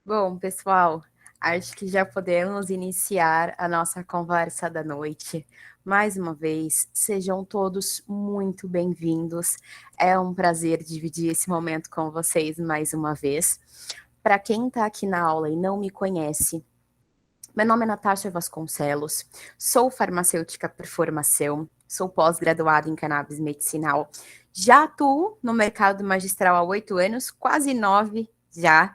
Bom, pessoal, acho que já podemos iniciar a nossa conversa da noite. Mais uma vez, sejam todos muito bem-vindos. É um prazer dividir esse momento com vocês mais uma vez. Para quem está aqui na aula e não me conhece, meu nome é Natasha Vasconcelos, sou farmacêutica por formação, sou pós-graduada em cannabis medicinal, já atuo no mercado magistral há 8 anos, quase 9 já,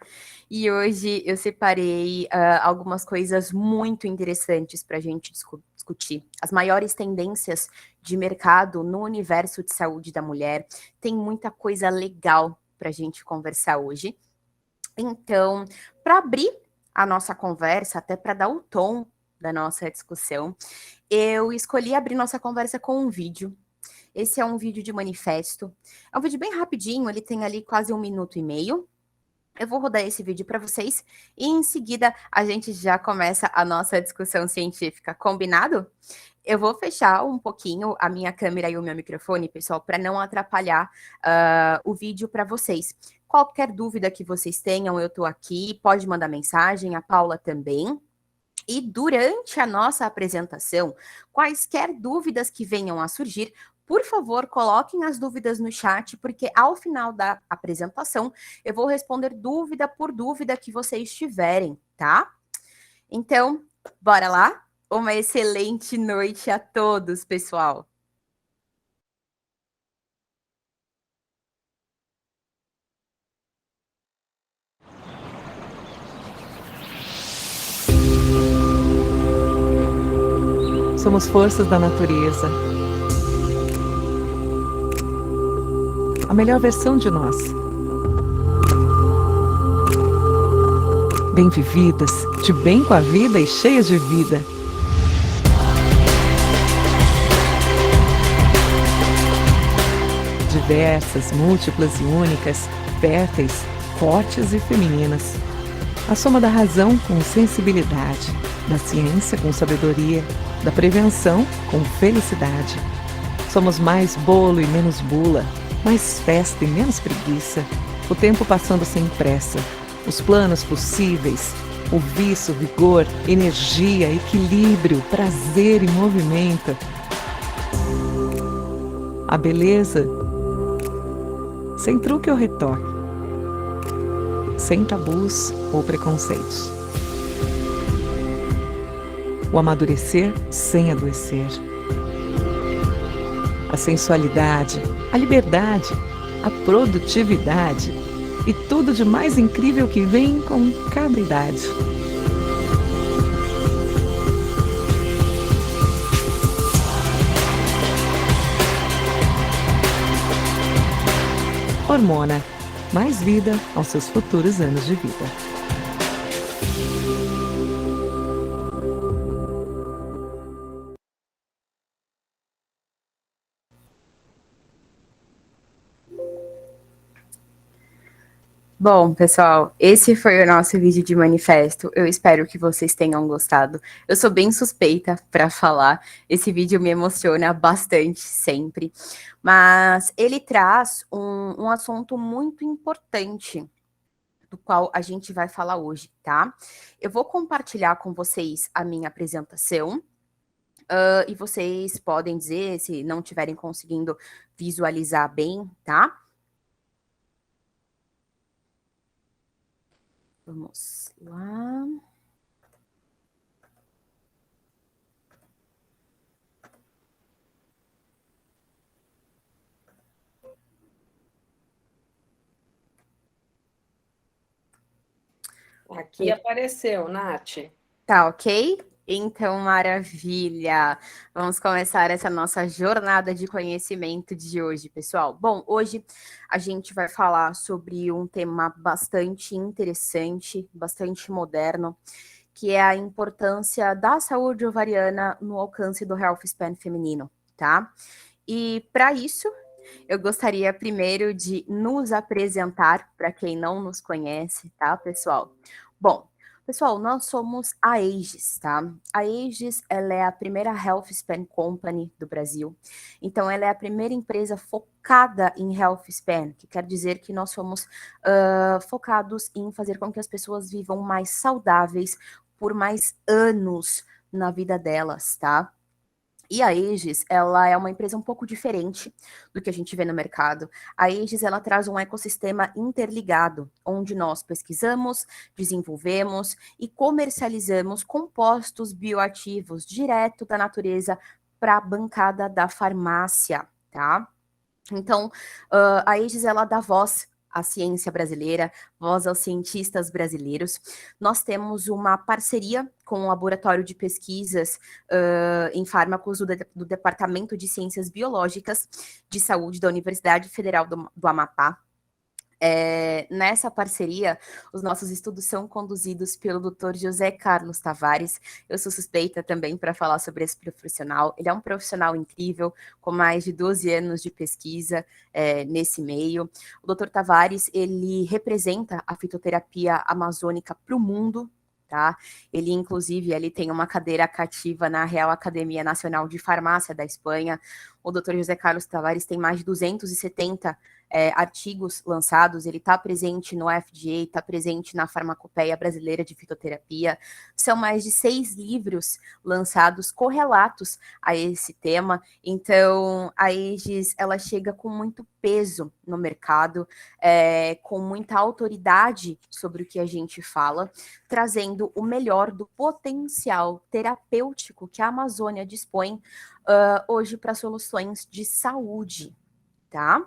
e hoje eu separei algumas coisas muito interessantes para a gente discutir. As maiores tendências de mercado no universo de saúde da mulher, tem muita coisa legal para a gente conversar hoje. Então, para abrir a nossa conversa, até para dar o tom da nossa discussão, eu escolhi abrir nossa conversa com um vídeo. Esse é um vídeo de manifesto. É um vídeo bem rapidinho, ele tem ali quase 1 minuto e meio. Eu vou rodar esse vídeo para vocês e em seguida a gente já começa a nossa discussão científica. Combinado? Eu vou fechar um pouquinho a minha câmera e o meu microfone, pessoal, para não atrapalhar o vídeo para vocês. Qualquer dúvida que vocês tenham, eu estou aqui, pode mandar mensagem, a Paula também. E durante a nossa apresentação, quaisquer dúvidas que venham a surgir, por favor, coloquem as dúvidas no chat, porque ao final da apresentação eu vou responder dúvida por dúvida que vocês tiverem, tá? Então, bora lá? Uma excelente noite a todos, pessoal. Somos forças da natureza. A melhor versão de nós. Bem vividas, de bem com a vida e cheias de vida. Diversas, múltiplas e únicas, férteis, fortes e femininas. A soma da razão com sensibilidade, da ciência com sabedoria, da prevenção com felicidade. Somos mais bolo e menos bula, mais festa e menos preguiça, o tempo passando sem pressa, os planos possíveis, o vício, vigor, energia, equilíbrio, prazer e movimento. A beleza, sem truque ou retoque, sem tabus ou preconceitos. O amadurecer sem adoecer. A sensualidade, a liberdade, a produtividade e tudo de mais incrível que vem com cada idade. Hormona, mais vida aos seus futuros anos de vida. Bom, pessoal, esse foi o nosso vídeo de manifesto. Eu espero que vocês tenham gostado. Eu sou bem suspeita para falar. Esse vídeo me emociona bastante sempre. Mas ele traz um assunto muito importante, do qual a gente vai falar hoje, tá? Eu vou compartilhar com vocês a minha apresentação. E vocês podem dizer se não estiverem conseguindo visualizar bem, tá? Vamos lá. Aqui apareceu, Nath. Tá ok? Então, maravilha! Vamos começar essa nossa jornada de conhecimento de hoje, pessoal. Bom, hoje a gente vai falar sobre um tema bastante interessante, bastante moderno, que é a importância da saúde ovariana no alcance do health span feminino, tá? E para isso, eu gostaria primeiro de nos apresentar para quem não nos conhece, tá, pessoal? Bom, Pessoal, nós somos a Aegis, tá? A Aegis, ela é a primeira Health Span Company do Brasil. Então, ela é a primeira empresa focada em Health Span, que quer dizer que nós somos focados em fazer com que as pessoas vivam mais saudáveis por mais anos na vida delas, tá? E a Aegis, ela é uma empresa um pouco diferente do que a gente vê no mercado. A Aegis, ela traz um ecossistema interligado, onde nós pesquisamos, desenvolvemos e comercializamos compostos bioativos direto da natureza para a bancada da farmácia, tá? Então, a Aegis, ela dá voz à ciência brasileira, voz aos cientistas brasileiros. Nós temos uma parceria com o Laboratório de Pesquisas em Fármacos do Departamento de Ciências Biológicas de Saúde da Universidade Federal do Amapá. Nessa parceria, os nossos estudos são conduzidos pelo Dr. José Carlos Tavares. Eu sou suspeita também para falar sobre esse profissional. Ele é um profissional incrível, com mais de 12 anos de pesquisa nesse meio. O Dr. Tavares, ele representa a fitoterapia amazônica para o mundo, tá? Ele, inclusive, ele tem uma cadeira cativa na Real Academia Nacional de Farmácia da Espanha. O Dr. José Carlos Tavares tem mais de 270 artigos lançados, ele está presente no FDA, está presente na Farmacopeia Brasileira de Fitoterapia. São mais de 6 livros lançados correlatos a esse tema. Então, a Aegis, ela chega com muito peso no mercado, com muita autoridade sobre o que a gente fala, trazendo o melhor do potencial terapêutico que a Amazônia dispõe hoje para soluções de saúde, tá?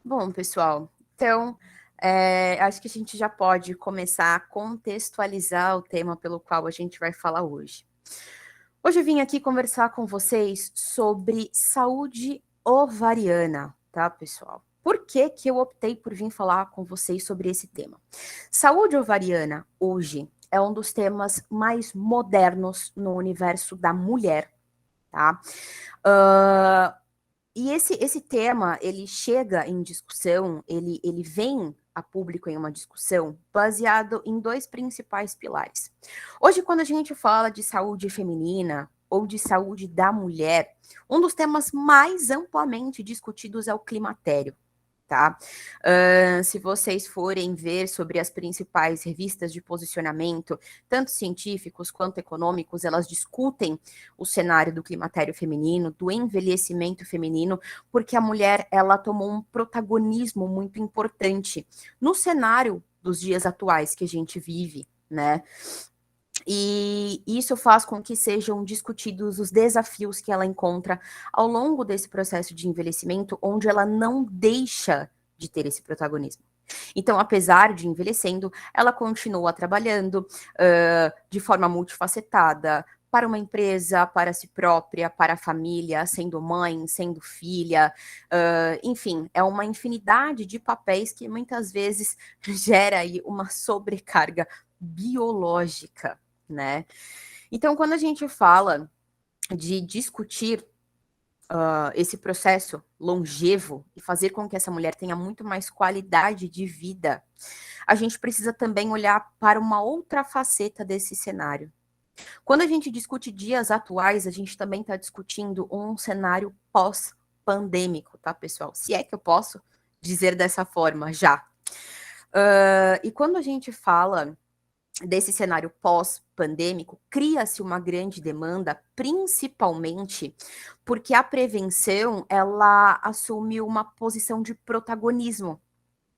Bom, pessoal, então acho que a gente já pode começar a contextualizar o tema pelo qual a gente vai falar hoje. Hoje eu vim aqui conversar com vocês sobre saúde ovariana, tá, pessoal? Por que que eu optei por vir falar com vocês sobre esse tema? Saúde ovariana, hoje, é um dos temas mais modernos no universo da mulher, tá? E esse tema, ele chega em discussão, ele vem a público em uma discussão baseado em 2 principais pilares. Hoje, quando a gente fala de saúde feminina ou de saúde da mulher, um dos temas mais amplamente discutidos é o climatério, tá? Se vocês forem ver sobre as principais revistas de posicionamento, tanto científicos quanto econômicos, elas discutem o cenário do climatério feminino, do envelhecimento feminino, porque a mulher, ela tomou um protagonismo muito importante no cenário dos dias atuais que a gente vive, né? E isso faz com que sejam discutidos os desafios que ela encontra ao longo desse processo de envelhecimento, onde ela não deixa de ter esse protagonismo. Então, apesar de envelhecendo, ela continua trabalhando de forma multifacetada, para uma empresa, para si própria, para a família, sendo mãe, sendo filha, enfim, é uma infinidade de papéis que muitas vezes gera aí uma sobrecarga biológica, né? Então, quando a gente fala de discutir esse processo longevo e fazer com que essa mulher tenha muito mais qualidade de vida, a gente precisa também olhar para uma outra faceta desse cenário. Quando a gente discute dias atuais, a gente também está discutindo um cenário pós-pandêmico, tá, pessoal? Se é que eu posso dizer dessa forma já. E quando a gente fala desse cenário pós-pandêmico, cria-se uma grande demanda, principalmente porque a prevenção, ela assume uma posição de protagonismo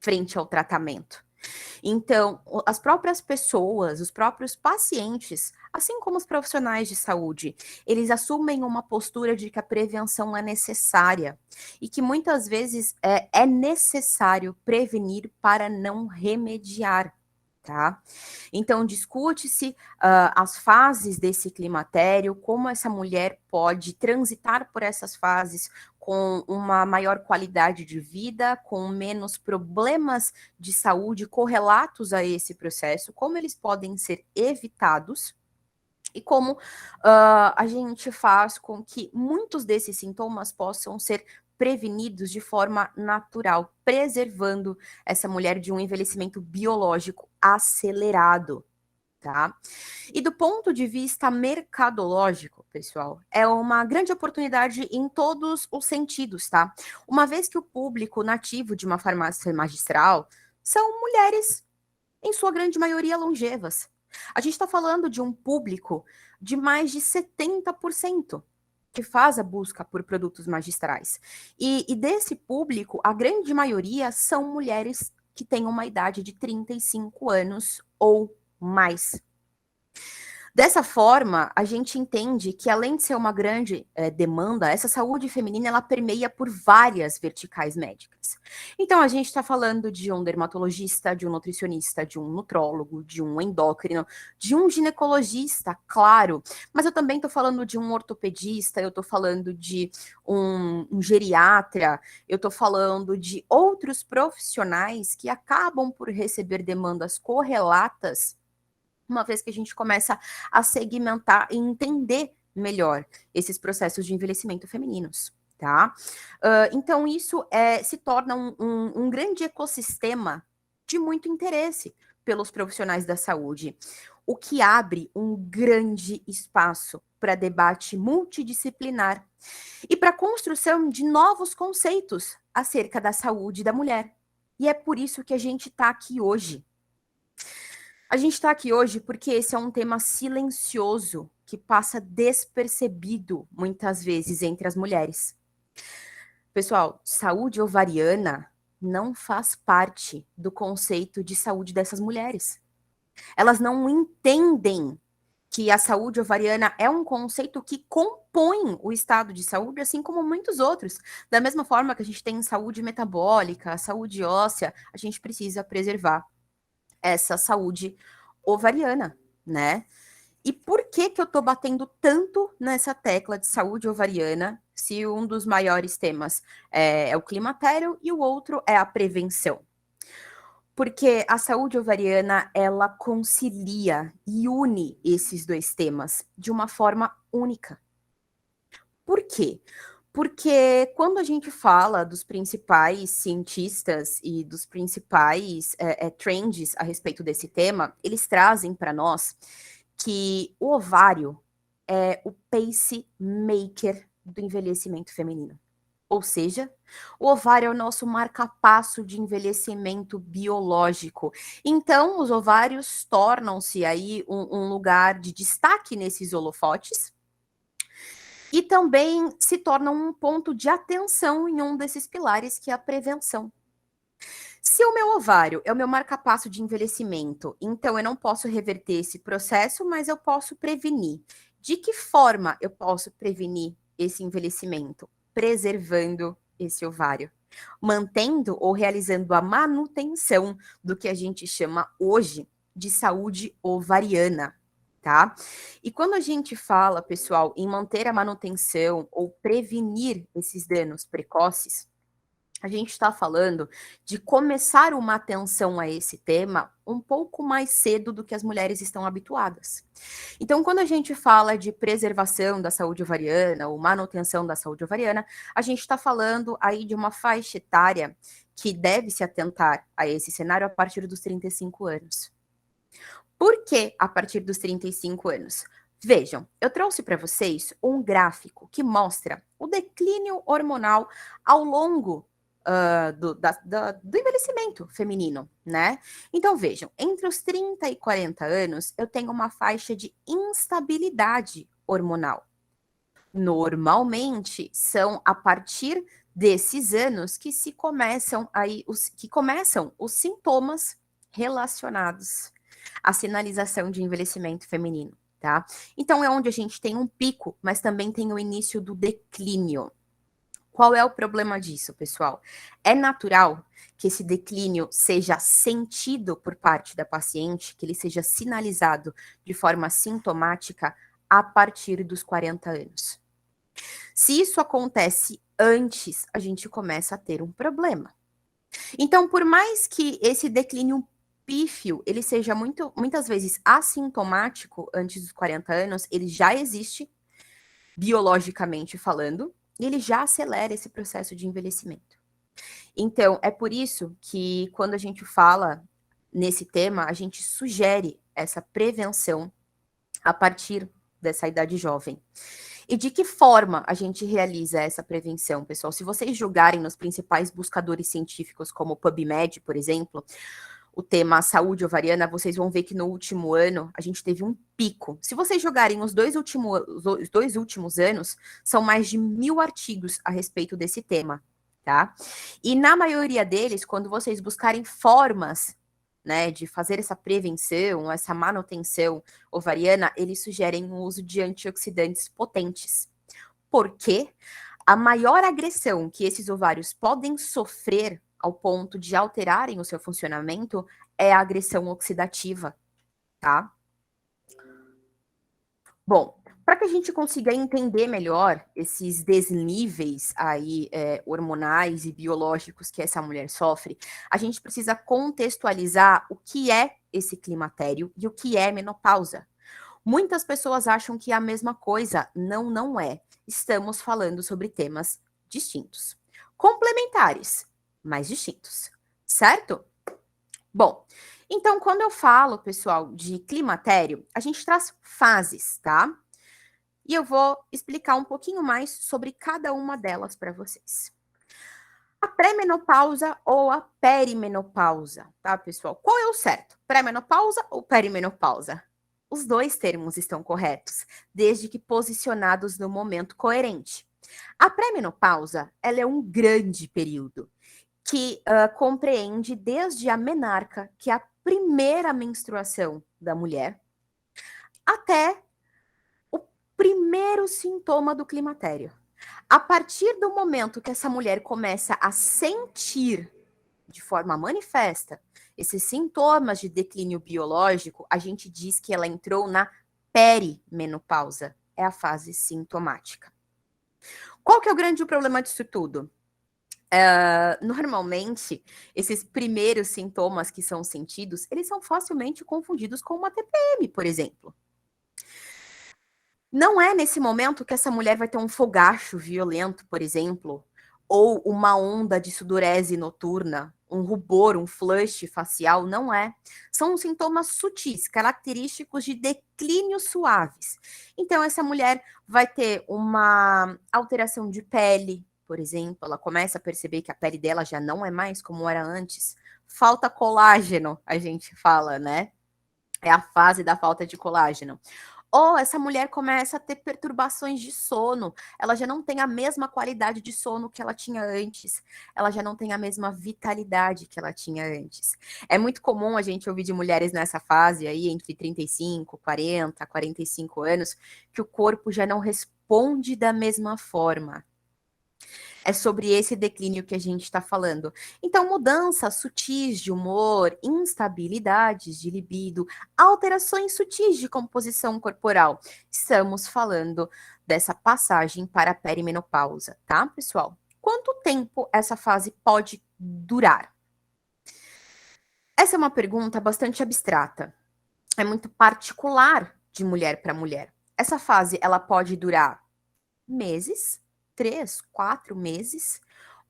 frente ao tratamento. Então, as próprias pessoas, os próprios pacientes, assim como os profissionais de saúde, eles assumem uma postura de que a prevenção é necessária e que muitas vezes é necessário prevenir para não remediar. Tá? Então, discute-se as fases desse climatério, como essa mulher pode transitar por essas fases com uma maior qualidade de vida, com menos problemas de saúde correlatos a esse processo, como eles podem ser evitados e como a gente faz com que muitos desses sintomas possam ser prevenidos de forma natural, preservando essa mulher de um envelhecimento biológico acelerado, tá? E do ponto de vista mercadológico, pessoal, é uma grande oportunidade em todos os sentidos, tá? Uma vez que o público nativo de uma farmácia magistral são mulheres, em sua grande maioria longevas. A gente está falando de um público de mais de 70% que faz a busca por produtos magistrais. E desse público, a grande maioria são mulheres que têm uma idade de 35 anos ou mais. Dessa forma, a gente entende que, além de ser uma grande demanda, essa saúde feminina ela permeia por várias verticais médicas. Então, a gente está falando de um dermatologista, de um nutricionista, de um nutrólogo, de um endócrino, de um ginecologista, claro, mas eu também estou falando de um ortopedista, eu estou falando de um geriatra, eu estou falando de outros profissionais que acabam por receber demandas correlatas, uma vez que a gente começa a segmentar e entender melhor esses processos de envelhecimento femininos, tá? Então, isso se torna um grande ecossistema de muito interesse pelos profissionais da saúde, o que abre um grande espaço para debate multidisciplinar e para a construção de novos conceitos acerca da saúde da mulher. E é por isso que a gente está aqui hoje. A gente está aqui hoje porque esse é um tema silencioso que passa despercebido muitas vezes entre as mulheres. Pessoal, saúde ovariana não faz parte do conceito de saúde dessas mulheres. Elas não entendem que a saúde ovariana é um conceito que compõe o estado de saúde, assim como muitos outros. Da mesma forma que a gente tem saúde metabólica, saúde óssea, a gente precisa preservar essa saúde ovariana, né? E por que eu tô batendo tanto nessa tecla de saúde ovariana, se um dos maiores temas é o climatério e o outro é a prevenção? Porque a saúde ovariana, ela concilia e une esses dois temas de uma forma única. Por quê? Porque quando a gente fala dos principais cientistas e dos principais trends a respeito desse tema, eles trazem para nós que o ovário é o pacemaker do envelhecimento feminino. Ou seja, o ovário é o nosso marca-passo de envelhecimento biológico. Então, os ovários tornam-se aí um lugar de destaque nesses holofotes, e também se tornam um ponto de atenção em um desses pilares, que é a prevenção. Se o meu ovário é o meu marca-passo de envelhecimento, então eu não posso reverter esse processo, mas eu posso prevenir. De que forma eu posso prevenir esse envelhecimento? Preservando esse ovário, mantendo ou realizando a manutenção do que a gente chama hoje de saúde ovariana. Tá? E quando a gente fala, pessoal, em manter a manutenção ou prevenir esses danos precoces, a gente está falando de começar uma atenção a esse tema um pouco mais cedo do que as mulheres estão habituadas. Então, quando a gente fala de preservação da saúde ovariana ou manutenção da saúde ovariana, a gente está falando aí de uma faixa etária que deve se atentar a esse cenário a partir dos 35 anos. Por que a partir dos 35 anos? Vejam, eu trouxe para vocês um gráfico que mostra o declínio hormonal ao longo do envelhecimento feminino, né? Então, vejam, entre os 30 e 40 anos, eu tenho uma faixa de instabilidade hormonal. Normalmente, são a partir desses anos que começam os sintomas relacionados a sinalização de envelhecimento feminino, tá? Então é onde a gente tem um pico, mas também tem o início do declínio. Qual é o problema disso, pessoal? É natural que esse declínio seja sentido por parte da paciente, que ele seja sinalizado de forma sintomática a partir dos 40 anos. Se isso acontece antes, a gente começa a ter um problema. Então, por mais que esse declínio pífio, ele seja muitas vezes assintomático antes dos 40 anos, ele já existe, biologicamente falando, e ele já acelera esse processo de envelhecimento. Então, é por isso que quando a gente fala nesse tema, a gente sugere essa prevenção a partir dessa idade jovem. E de que forma a gente realiza essa prevenção, pessoal? Se vocês jogarem nos principais buscadores científicos, como o PubMed, por exemplo, o tema saúde ovariana, vocês vão ver que no último ano a gente teve um pico. Se vocês jogarem os dois últimos anos, são mais de 1.000 artigos a respeito desse tema, tá? E na maioria deles, quando vocês buscarem formas, né, de fazer essa prevenção, essa manutenção ovariana, eles sugerem o uso de antioxidantes potentes. Porque a maior agressão que esses ovários podem sofrer ao ponto de alterarem o seu funcionamento é a agressão oxidativa, tá? Bom, para que a gente consiga entender melhor esses desníveis aí hormonais e biológicos que essa mulher sofre, a gente precisa contextualizar o que é esse climatério e o que é menopausa. Muitas pessoas acham que é a mesma coisa. Não, não é. Estamos falando sobre temas distintos. Complementares, mas distintos, certo? Bom, então quando eu falo, pessoal, de climatério, a gente traz fases, tá? E eu vou explicar um pouquinho mais sobre cada uma delas para vocês. A pré-menopausa ou a perimenopausa, tá, pessoal? Qual é o certo? Pré-menopausa ou perimenopausa? Os dois termos estão corretos, desde que posicionados no momento coerente. A pré-menopausa, ela é um grande período que compreende desde a menarca, que é a primeira menstruação da mulher, até o primeiro sintoma do climatério. A partir do momento que essa mulher começa a sentir de forma manifesta esses sintomas de declínio biológico, a gente diz que ela entrou na perimenopausa, é a fase sintomática. Qual que é o grande problema disso tudo? Normalmente, esses primeiros sintomas que são sentidos, eles são facilmente confundidos com uma TPM, por exemplo. Não é nesse momento que essa mulher vai ter um fogacho violento, por exemplo, ou uma onda de sudorese noturna, um rubor, um flush facial, não é. São sintomas sutis, característicos de declínios suaves. Então, essa mulher vai ter uma alteração de pele, por exemplo, ela começa a perceber que a pele dela já não é mais como era antes. Falta colágeno, a gente fala, né? É a fase da falta de colágeno. Ou essa mulher começa a ter perturbações de sono, ela já não tem a mesma qualidade de sono que ela tinha antes, ela já não tem a mesma vitalidade que ela tinha antes. É muito comum a gente ouvir de mulheres nessa fase aí, entre 35, 40, 45 anos, que o corpo já não responde da mesma forma. É sobre esse declínio que a gente está falando. Então, mudanças sutis de humor, instabilidades de libido, alterações sutis de composição corporal. Estamos falando dessa passagem para a perimenopausa, tá, pessoal? Quanto tempo essa fase pode durar? Essa é uma pergunta bastante abstrata. É muito particular de mulher para mulher. Essa fase, ela pode durar meses, 3, 4 meses,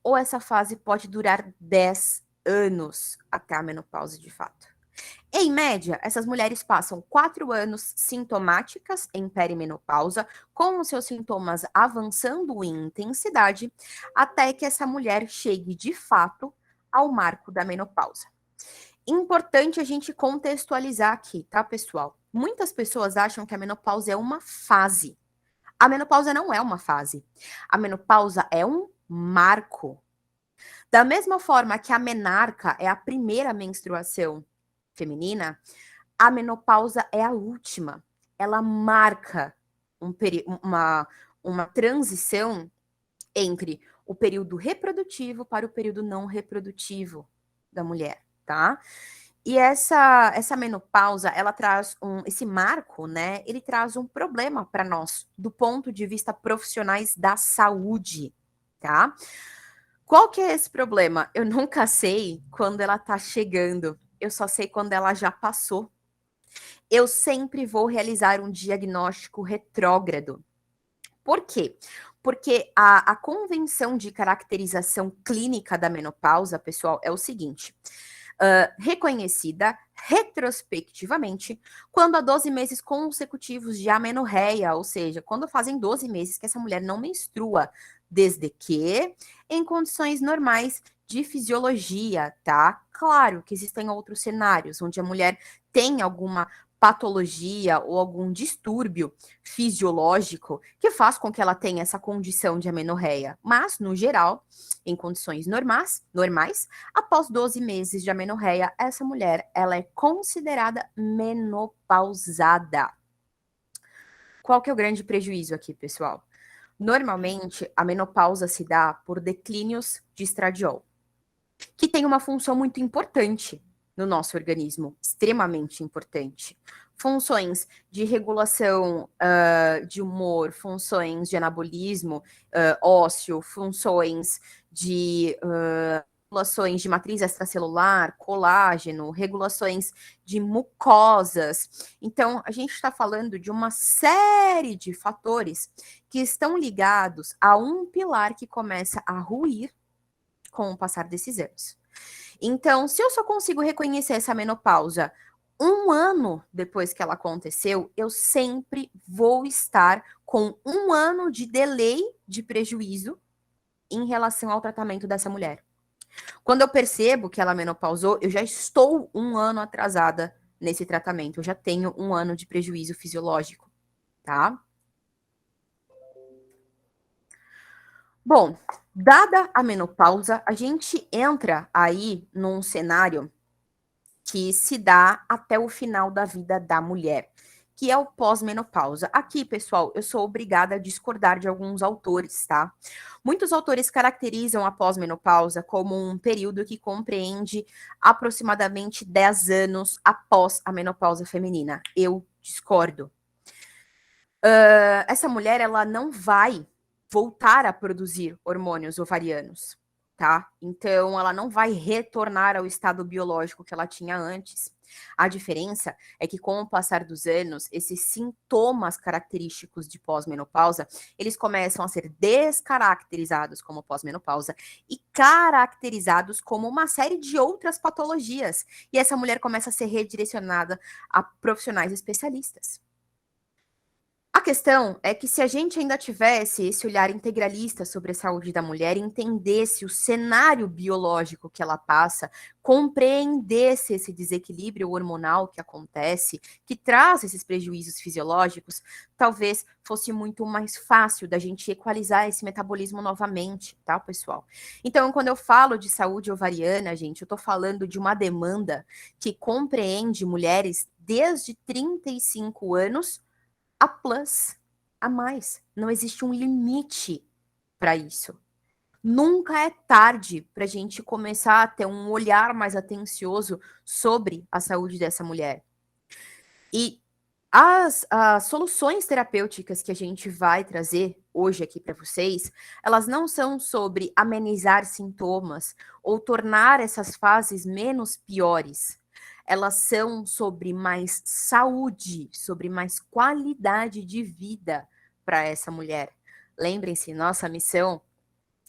ou essa fase pode durar 10 anos até a menopausa de fato. Em média, essas mulheres passam 4 anos sintomáticas em perimenopausa, com os seus sintomas avançando em intensidade, até que essa mulher chegue de fato ao marco da menopausa. Importante a gente contextualizar aqui, tá, pessoal? Muitas pessoas acham que a menopausa é uma fase. A menopausa não é uma fase. A menopausa é um marco. Da mesma forma que a menarca é a primeira menstruação feminina, a menopausa é a última. Ela marca uma transição entre o período reprodutivo para o período não reprodutivo da mulher, tá? E essa menopausa, ela traz esse marco, né? Ele traz um problema para nós, do ponto de vista profissionais da saúde, tá? Qual que é esse problema? Eu nunca sei quando ela tá chegando, eu só sei quando ela já passou. Eu sempre vou realizar um diagnóstico retrógrado. Por quê? Porque a convenção de caracterização clínica da menopausa, pessoal, é o seguinte: reconhecida retrospectivamente quando há 12 meses consecutivos de amenorreia, ou seja, quando fazem 12 meses que essa mulher não menstrua, desde que em condições normais de fisiologia, tá? Claro que existem outros cenários onde a mulher tem alguma patologia ou algum distúrbio fisiológico que faz com que ela tenha essa condição de amenorreia, mas no geral, em condições normais, após 12 meses de amenorreia, essa mulher, ela é considerada menopausada. Qual que é o grande prejuízo aqui, pessoal? Normalmente, a menopausa se dá por declínios de estradiol, que tem uma função muito importante no nosso organismo, extremamente importante. Funções de regulação de humor, funções de anabolismo ósseo, funções de regulações de matriz extracelular, colágeno, regulações de mucosas. Então, a gente está falando de uma série de fatores que estão ligados a um pilar que começa a ruir com o passar desses anos. Então, se eu só consigo reconhecer essa menopausa 1 ano depois que ela aconteceu, eu sempre vou estar com 1 ano de delay de prejuízo em relação ao tratamento dessa mulher. Quando eu percebo que ela menopausou, eu já estou 1 ano atrasada nesse tratamento. Eu já tenho 1 ano de prejuízo fisiológico, tá? Bom, dada a menopausa, a gente entra aí num cenário que se dá até o final da vida da mulher, que é o pós-menopausa. Aqui, pessoal, eu sou obrigada a discordar de alguns autores, tá? Muitos autores caracterizam a pós-menopausa como um período que compreende aproximadamente 10 anos após a menopausa feminina. Eu discordo. Essa mulher, ela não vai voltar a produzir hormônios ovarianos, tá? Então, ela não vai retornar ao estado biológico que ela tinha antes. A diferença é que, com o passar dos anos, esses sintomas característicos de pós-menopausa, eles começam a ser descaracterizados como pós-menopausa e caracterizados como uma série de outras patologias. E essa mulher começa a ser redirecionada a profissionais especialistas. A questão é que se a gente ainda tivesse esse olhar integralista sobre a saúde da mulher, entendesse o cenário biológico que ela passa, compreendesse esse desequilíbrio hormonal que acontece, que traz esses prejuízos fisiológicos, talvez fosse muito mais fácil da gente equalizar esse metabolismo novamente, tá, pessoal? Então, quando eu falo de saúde ovariana, gente, eu tô falando de uma demanda que compreende mulheres desde 35 anos a plus, a mais. Não existe um limite para isso. Nunca é tarde para a gente começar a ter um olhar mais atencioso sobre a saúde dessa mulher. E as soluções terapêuticas que a gente vai trazer hoje aqui para vocês, elas não são sobre amenizar sintomas ou tornar essas fases menos piores. Elas são sobre mais saúde, sobre mais qualidade de vida para essa mulher. Lembrem-se, nossa missão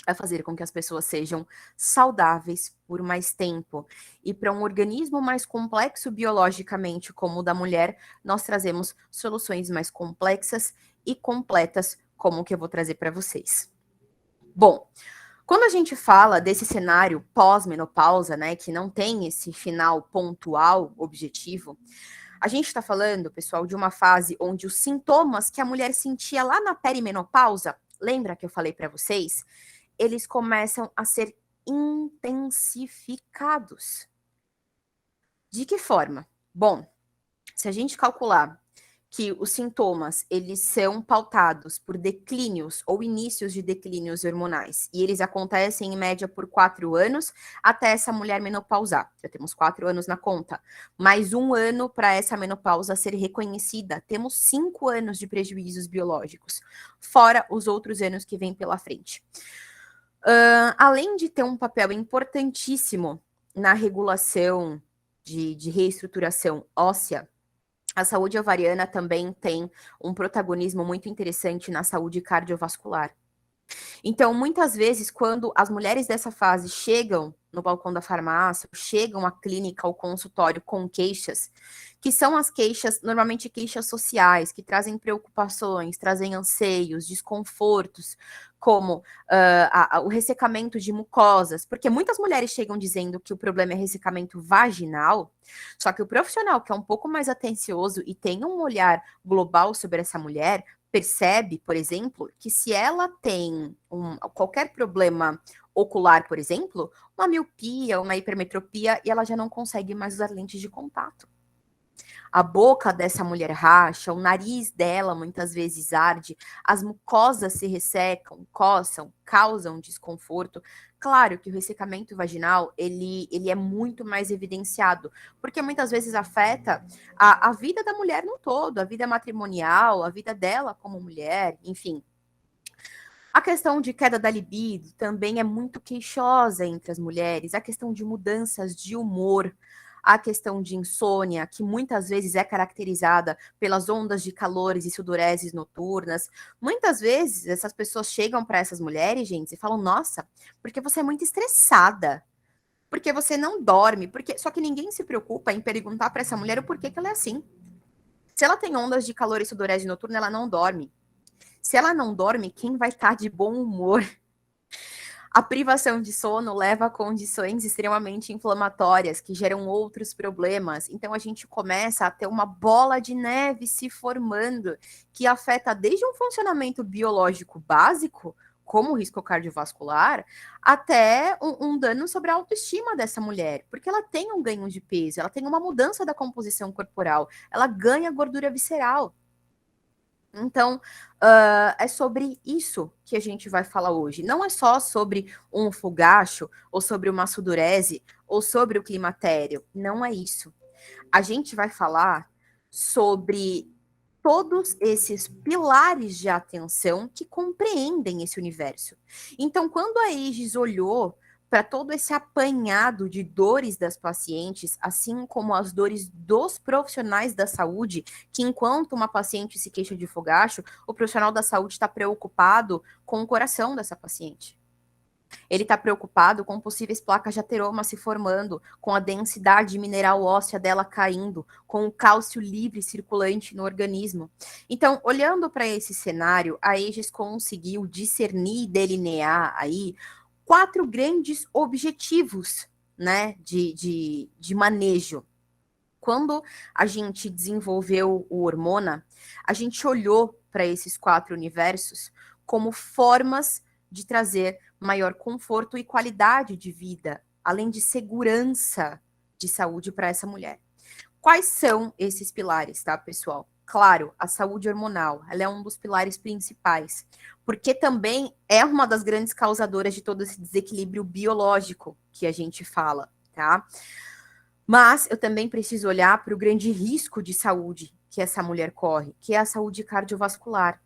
é fazer com que as pessoas sejam saudáveis por mais tempo. E para um organismo mais complexo biologicamente, como o da mulher, nós trazemos soluções mais complexas e completas, como o que eu vou trazer para vocês. Bom, quando a gente fala desse cenário pós-menopausa, né, que não tem esse final pontual, objetivo, a gente está falando, pessoal, de uma fase onde os sintomas que a mulher sentia lá na perimenopausa, lembra que eu falei para vocês? Eles começam a ser intensificados. De que forma? Bom, se a gente calcular que os sintomas, eles são pautados por declínios ou inícios de declínios hormonais, e eles acontecem em média por 4 anos até essa mulher menopausar. Já temos 4 anos na conta. Mais 1 ano para essa menopausa ser reconhecida. Temos 5 anos de prejuízos biológicos, fora os outros anos que vêm pela frente. Além de ter um papel importantíssimo na regulação de reestruturação óssea, a saúde ovariana também tem um protagonismo muito interessante na saúde cardiovascular. Então, muitas vezes, quando as mulheres dessa fase chegam no balcão da farmácia, chegam à clínica, ao consultório com queixas, que são as queixas, normalmente queixas sociais, que trazem preocupações, trazem anseios, desconfortos, como o ressecamento de mucosas, porque muitas mulheres chegam dizendo que o problema é ressecamento vaginal, só que o profissional que é um pouco mais atencioso e tem um olhar global sobre essa mulher, percebe, por exemplo, que se ela tem qualquer problema ocular, por exemplo, uma miopia, uma hipermetropia, e ela já não consegue mais usar lentes de contato. A boca dessa mulher racha, o nariz dela muitas vezes arde, as mucosas se ressecam, coçam, causam desconforto. Claro que o ressecamento vaginal, ele é muito mais evidenciado, porque muitas vezes afeta a vida da mulher no todo, a vida matrimonial, a vida dela como mulher, enfim. A questão de queda da libido também é muito queixosa entre as mulheres, a questão de mudanças de humor, a questão de insônia, que muitas vezes é caracterizada pelas ondas de calores e sudoreses noturnas. Muitas vezes essas pessoas chegam para essas mulheres, gente, e falam: nossa, porque você é muito estressada, porque você não dorme, porque só que ninguém se preocupa em perguntar para essa mulher o porquê que ela é assim. Se ela tem ondas de calor e sudorese noturna, ela não dorme. Se ela não dorme, quem vai estar de bom humor? A privação de sono leva a condições extremamente inflamatórias que geram outros problemas. Então a gente começa a ter uma bola de neve se formando que afeta desde um funcionamento biológico básico, como o risco cardiovascular, até um dano sobre a autoestima dessa mulher, porque ela tem um ganho de peso, ela tem uma mudança da composição corporal, ela ganha gordura visceral. Então, é sobre isso que a gente vai falar hoje. Não é só sobre um fogacho, ou sobre uma sudorese, ou sobre o climatério. Não é isso. A gente vai falar sobre todos esses pilares de atenção que compreendem esse universo. Então, quando a Aegis olhou para todo esse apanhado de dores das pacientes, assim como as dores dos profissionais da saúde, que enquanto uma paciente se queixa de fogacho, o profissional da saúde está preocupado com o coração dessa paciente. Ele está preocupado com possíveis placas de ateroma se formando, com a densidade mineral óssea dela caindo, com o cálcio livre circulante no organismo. Então, olhando para esse cenário, a Aegis conseguiu discernir e delinear aí 4 grandes objetivos, né, de manejo. Quando a gente desenvolveu o Hormona, a gente olhou para esses 4 universos como formas de trazer maior conforto e qualidade de vida, além de segurança de saúde para essa mulher. Quais são esses pilares, tá, pessoal? Claro, a saúde hormonal, ela é um dos pilares principais, porque também é uma das grandes causadoras de todo esse desequilíbrio biológico que a gente fala, tá? Mas eu também preciso olhar para o grande risco de saúde que essa mulher corre, que é a saúde cardiovascular.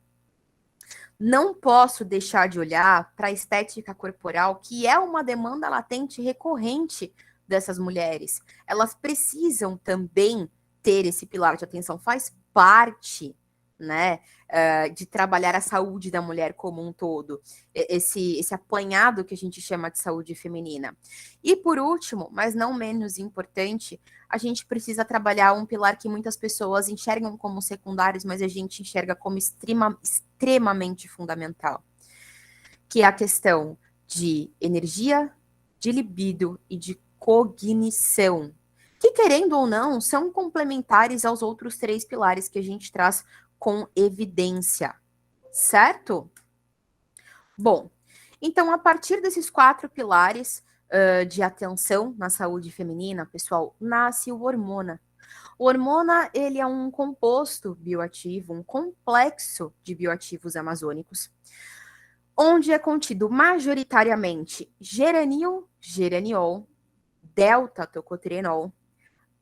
Não posso deixar de olhar para a estética corporal, que é uma demanda latente recorrente dessas mulheres. Elas precisam também ter esse pilar de atenção, faz parte, né, de trabalhar a saúde da mulher como um todo, esse apanhado que a gente chama de saúde feminina. E por último, mas não menos importante, a gente precisa trabalhar um pilar que muitas pessoas enxergam como secundários, mas a gente enxerga como extremamente fundamental, que é a questão de energia, de libido e de cognição, que, querendo ou não, são complementares aos outros 3 pilares que a gente traz com evidência, certo? Bom, então, a partir desses 4 pilares de atenção na saúde feminina, pessoal, nasce o Hormona. O Hormona, ele é um composto bioativo, um complexo de bioativos amazônicos, onde é contido majoritariamente geranil, geraniol, delta-tocotrienol,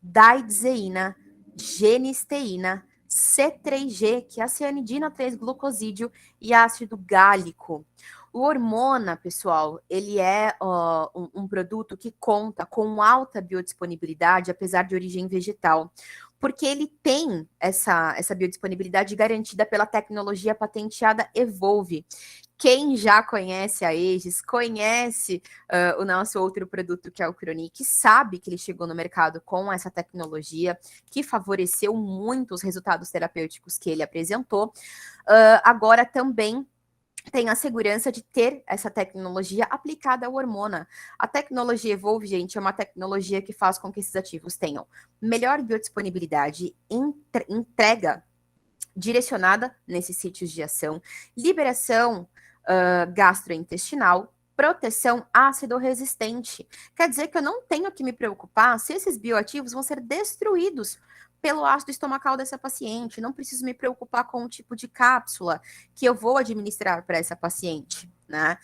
daidzeína, genisteína, C3G, que é a cianidina 3-glucosídeo, e ácido gálico. O Hormona, pessoal, ele é um produto que conta com alta biodisponibilidade, apesar de origem vegetal, porque ele tem essa biodisponibilidade garantida pela tecnologia patenteada Evolve, Quem já conhece a Aegis, conhece o nosso outro produto, que é o Chronic, sabe que ele chegou no mercado com essa tecnologia, que favoreceu muito os resultados terapêuticos que ele apresentou. Agora também tem a segurança de ter essa tecnologia aplicada ao hormona. A tecnologia Evolve, gente, é uma tecnologia que faz com que esses ativos tenham melhor biodisponibilidade, entrega direcionada nesses sítios de ação, liberação gastrointestinal, proteção ácido-resistente. Quer dizer que eu não tenho que me preocupar se esses bioativos vão ser destruídos pelo ácido estomacal dessa paciente. Não preciso me preocupar com o tipo de cápsula que eu vou administrar para essa paciente, né?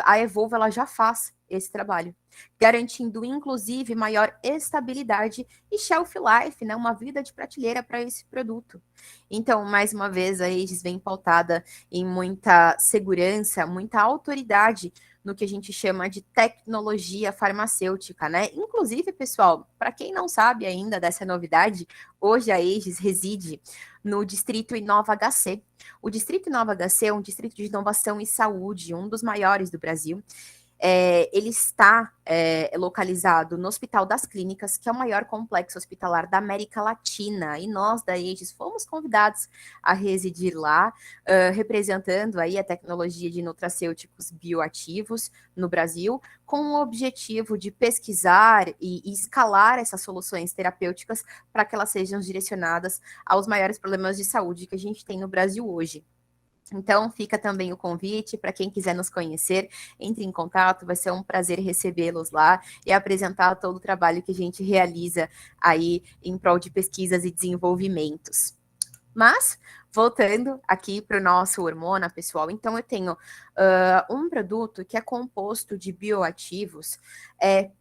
A Evolve, ela já faz esse trabalho, garantindo, inclusive, maior estabilidade e shelf life, né? Uma vida de prateleira para esse produto. Então, mais uma vez, a Aegis vem pautada em muita segurança, muita autoridade no que a gente chama de tecnologia farmacêutica, né? Inclusive, pessoal, para quem não sabe ainda dessa novidade, hoje a Aegis reside no Distrito Inova HC. O Distrito Inova HC é um distrito de inovação e saúde, um dos maiores do Brasil. Ele está localizado no Hospital das Clínicas, que é o maior complexo hospitalar da América Latina, e nós da Aegis fomos convidados a residir lá, representando aí a tecnologia de nutracêuticos bioativos no Brasil, com o objetivo de pesquisar e escalar essas soluções terapêuticas para que elas sejam direcionadas aos maiores problemas de saúde que a gente tem no Brasil hoje. Então, fica também o convite para quem quiser nos conhecer, entre em contato, vai ser um prazer recebê-los lá e apresentar todo o trabalho que a gente realiza aí em prol de pesquisas e desenvolvimentos. Mas, voltando aqui para o nosso hormona, pessoal, então eu tenho um produto que é composto de bioativos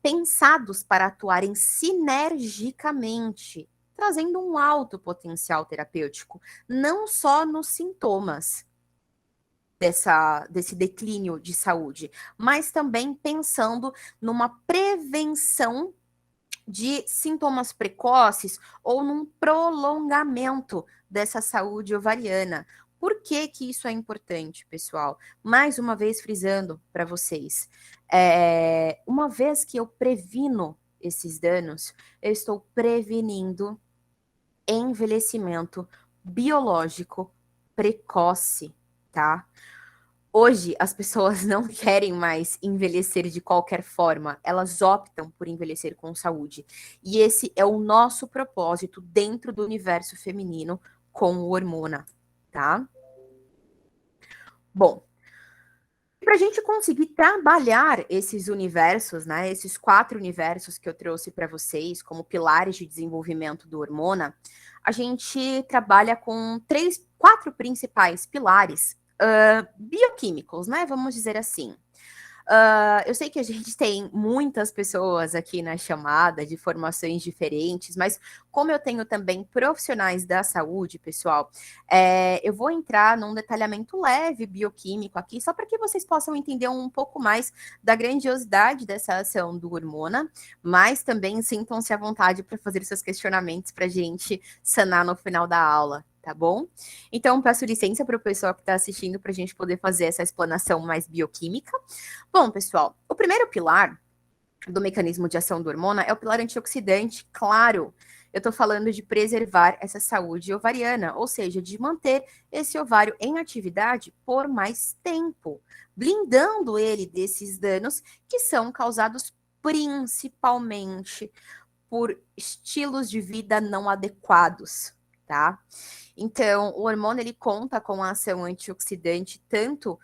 pensados para atuarem sinergicamente, trazendo um alto potencial terapêutico, não só nos sintomas desse declínio de saúde, mas também pensando numa prevenção de sintomas precoces ou num prolongamento dessa saúde ovariana. Por que que isso é importante, pessoal? Mais uma vez frisando para vocês, uma vez que eu previno esses danos, eu estou prevenindo envelhecimento biológico precoce, tá? Hoje, as pessoas não querem mais envelhecer de qualquer forma, elas optam por envelhecer com saúde. E esse é o nosso propósito dentro do universo feminino com o Hormona, tá? Bom, para a gente conseguir trabalhar esses universos, né, esses 4 universos que eu trouxe para vocês como pilares de desenvolvimento do Hormona, a gente trabalha com 4 principais pilares bioquímicos, né? Vamos dizer assim. Eu sei que a gente tem muitas pessoas aqui na chamada de formações diferentes, mas como eu tenho também profissionais da saúde, pessoal, eu vou entrar num detalhamento leve bioquímico aqui, só para que vocês possam entender um pouco mais da grandiosidade dessa ação do Hormona, mas também sintam-se à vontade para fazer seus questionamentos para a gente sanar no final da aula. Tá bom? Então, peço licença para o pessoal que está assistindo para a gente poder fazer essa explanação mais bioquímica. Bom, pessoal, o primeiro pilar do mecanismo de ação do hormona é o pilar antioxidante, claro. Eu estou falando de preservar essa saúde ovariana, ou seja, de manter esse ovário em atividade por mais tempo, blindando ele desses danos que são causados principalmente por estilos de vida não adequados, tá? Então, o hormônio, ele conta com a ação antioxidante tanto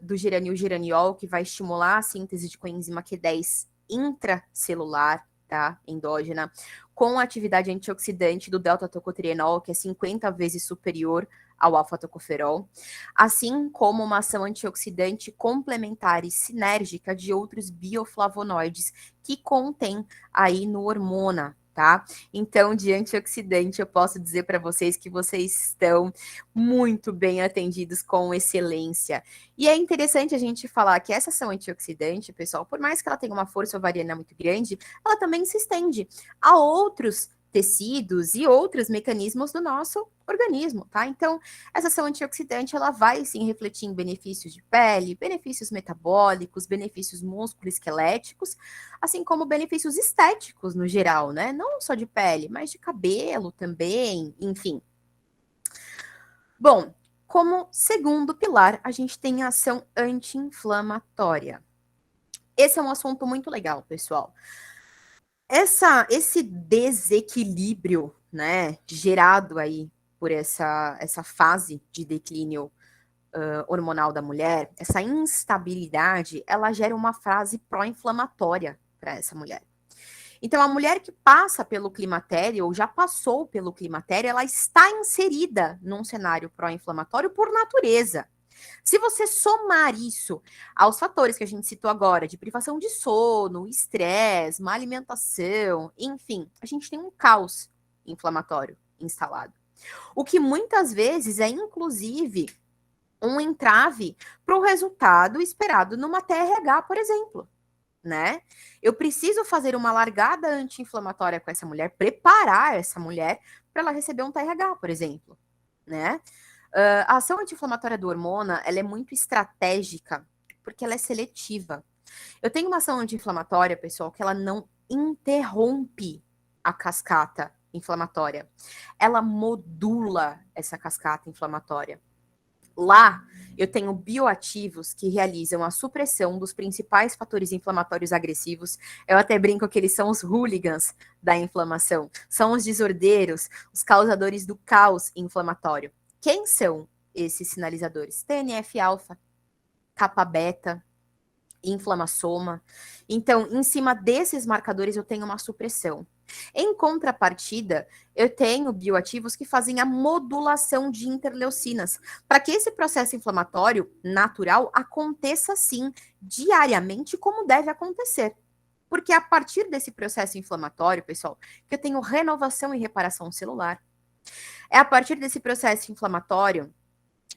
do geranil-geraniol, que vai estimular a síntese de coenzima Q10 intracelular, tá? Endógena, com a atividade antioxidante do delta-tocotrienol, que é 50 vezes superior ao alfa-tocoferol, assim como uma ação antioxidante complementar e sinérgica de outros bioflavonoides que contém aí no hormona, tá? Então, de antioxidante, eu posso dizer para vocês que vocês estão muito bem atendidos com excelência. E é interessante a gente falar que essa ação antioxidante, pessoal, por mais que ela tenha uma força ovariana muito grande, ela também se estende a outros tecidos e outros mecanismos do nosso organismo, tá? Então, essa ação antioxidante, ela vai, sim, refletir em benefícios de pele, benefícios metabólicos, benefícios músculo-esqueléticos, assim como benefícios estéticos no geral, né? Não só de pele, mas de cabelo também, enfim. Bom, como segundo pilar, a gente tem a ação anti-inflamatória. Esse é um assunto muito legal, pessoal. Esse desequilíbrio, né, gerado aí por essa fase de declínio hormonal da mulher, essa instabilidade, ela gera uma fase pró-inflamatória para essa mulher. Então, a mulher que passa pelo climatério, ou já passou pelo climatério, ela está inserida num cenário pró-inflamatório por natureza. Se você somar isso aos fatores que a gente citou agora, de privação de sono, estresse, má alimentação, enfim, a gente tem um caos inflamatório instalado. O que muitas vezes é, inclusive, um entrave para o resultado esperado numa TRH, por exemplo. Né? Eu preciso fazer uma largada anti-inflamatória com essa mulher, preparar essa mulher para ela receber um TRH, por exemplo, né? A ação anti-inflamatória do hormona, ela é muito estratégica, porque ela é seletiva. Eu tenho uma ação anti-inflamatória, pessoal, que ela não interrompe a cascata inflamatória. Ela modula essa cascata inflamatória. Lá, eu tenho bioativos que realizam a supressão dos principais fatores inflamatórios agressivos. Eu até brinco que eles são os hooligans da inflamação. São os desordeiros, os causadores do caos inflamatório. Quem são esses sinalizadores? TNF-alfa, kappa-beta, inflamassoma. Então, em cima desses marcadores, eu tenho uma supressão. Em contrapartida, eu tenho bioativos que fazem a modulação de interleucinas, para que esse processo inflamatório natural aconteça, sim, diariamente, como deve acontecer. Porque é a partir desse processo inflamatório, pessoal, que eu tenho renovação e reparação celular. É a partir desse processo inflamatório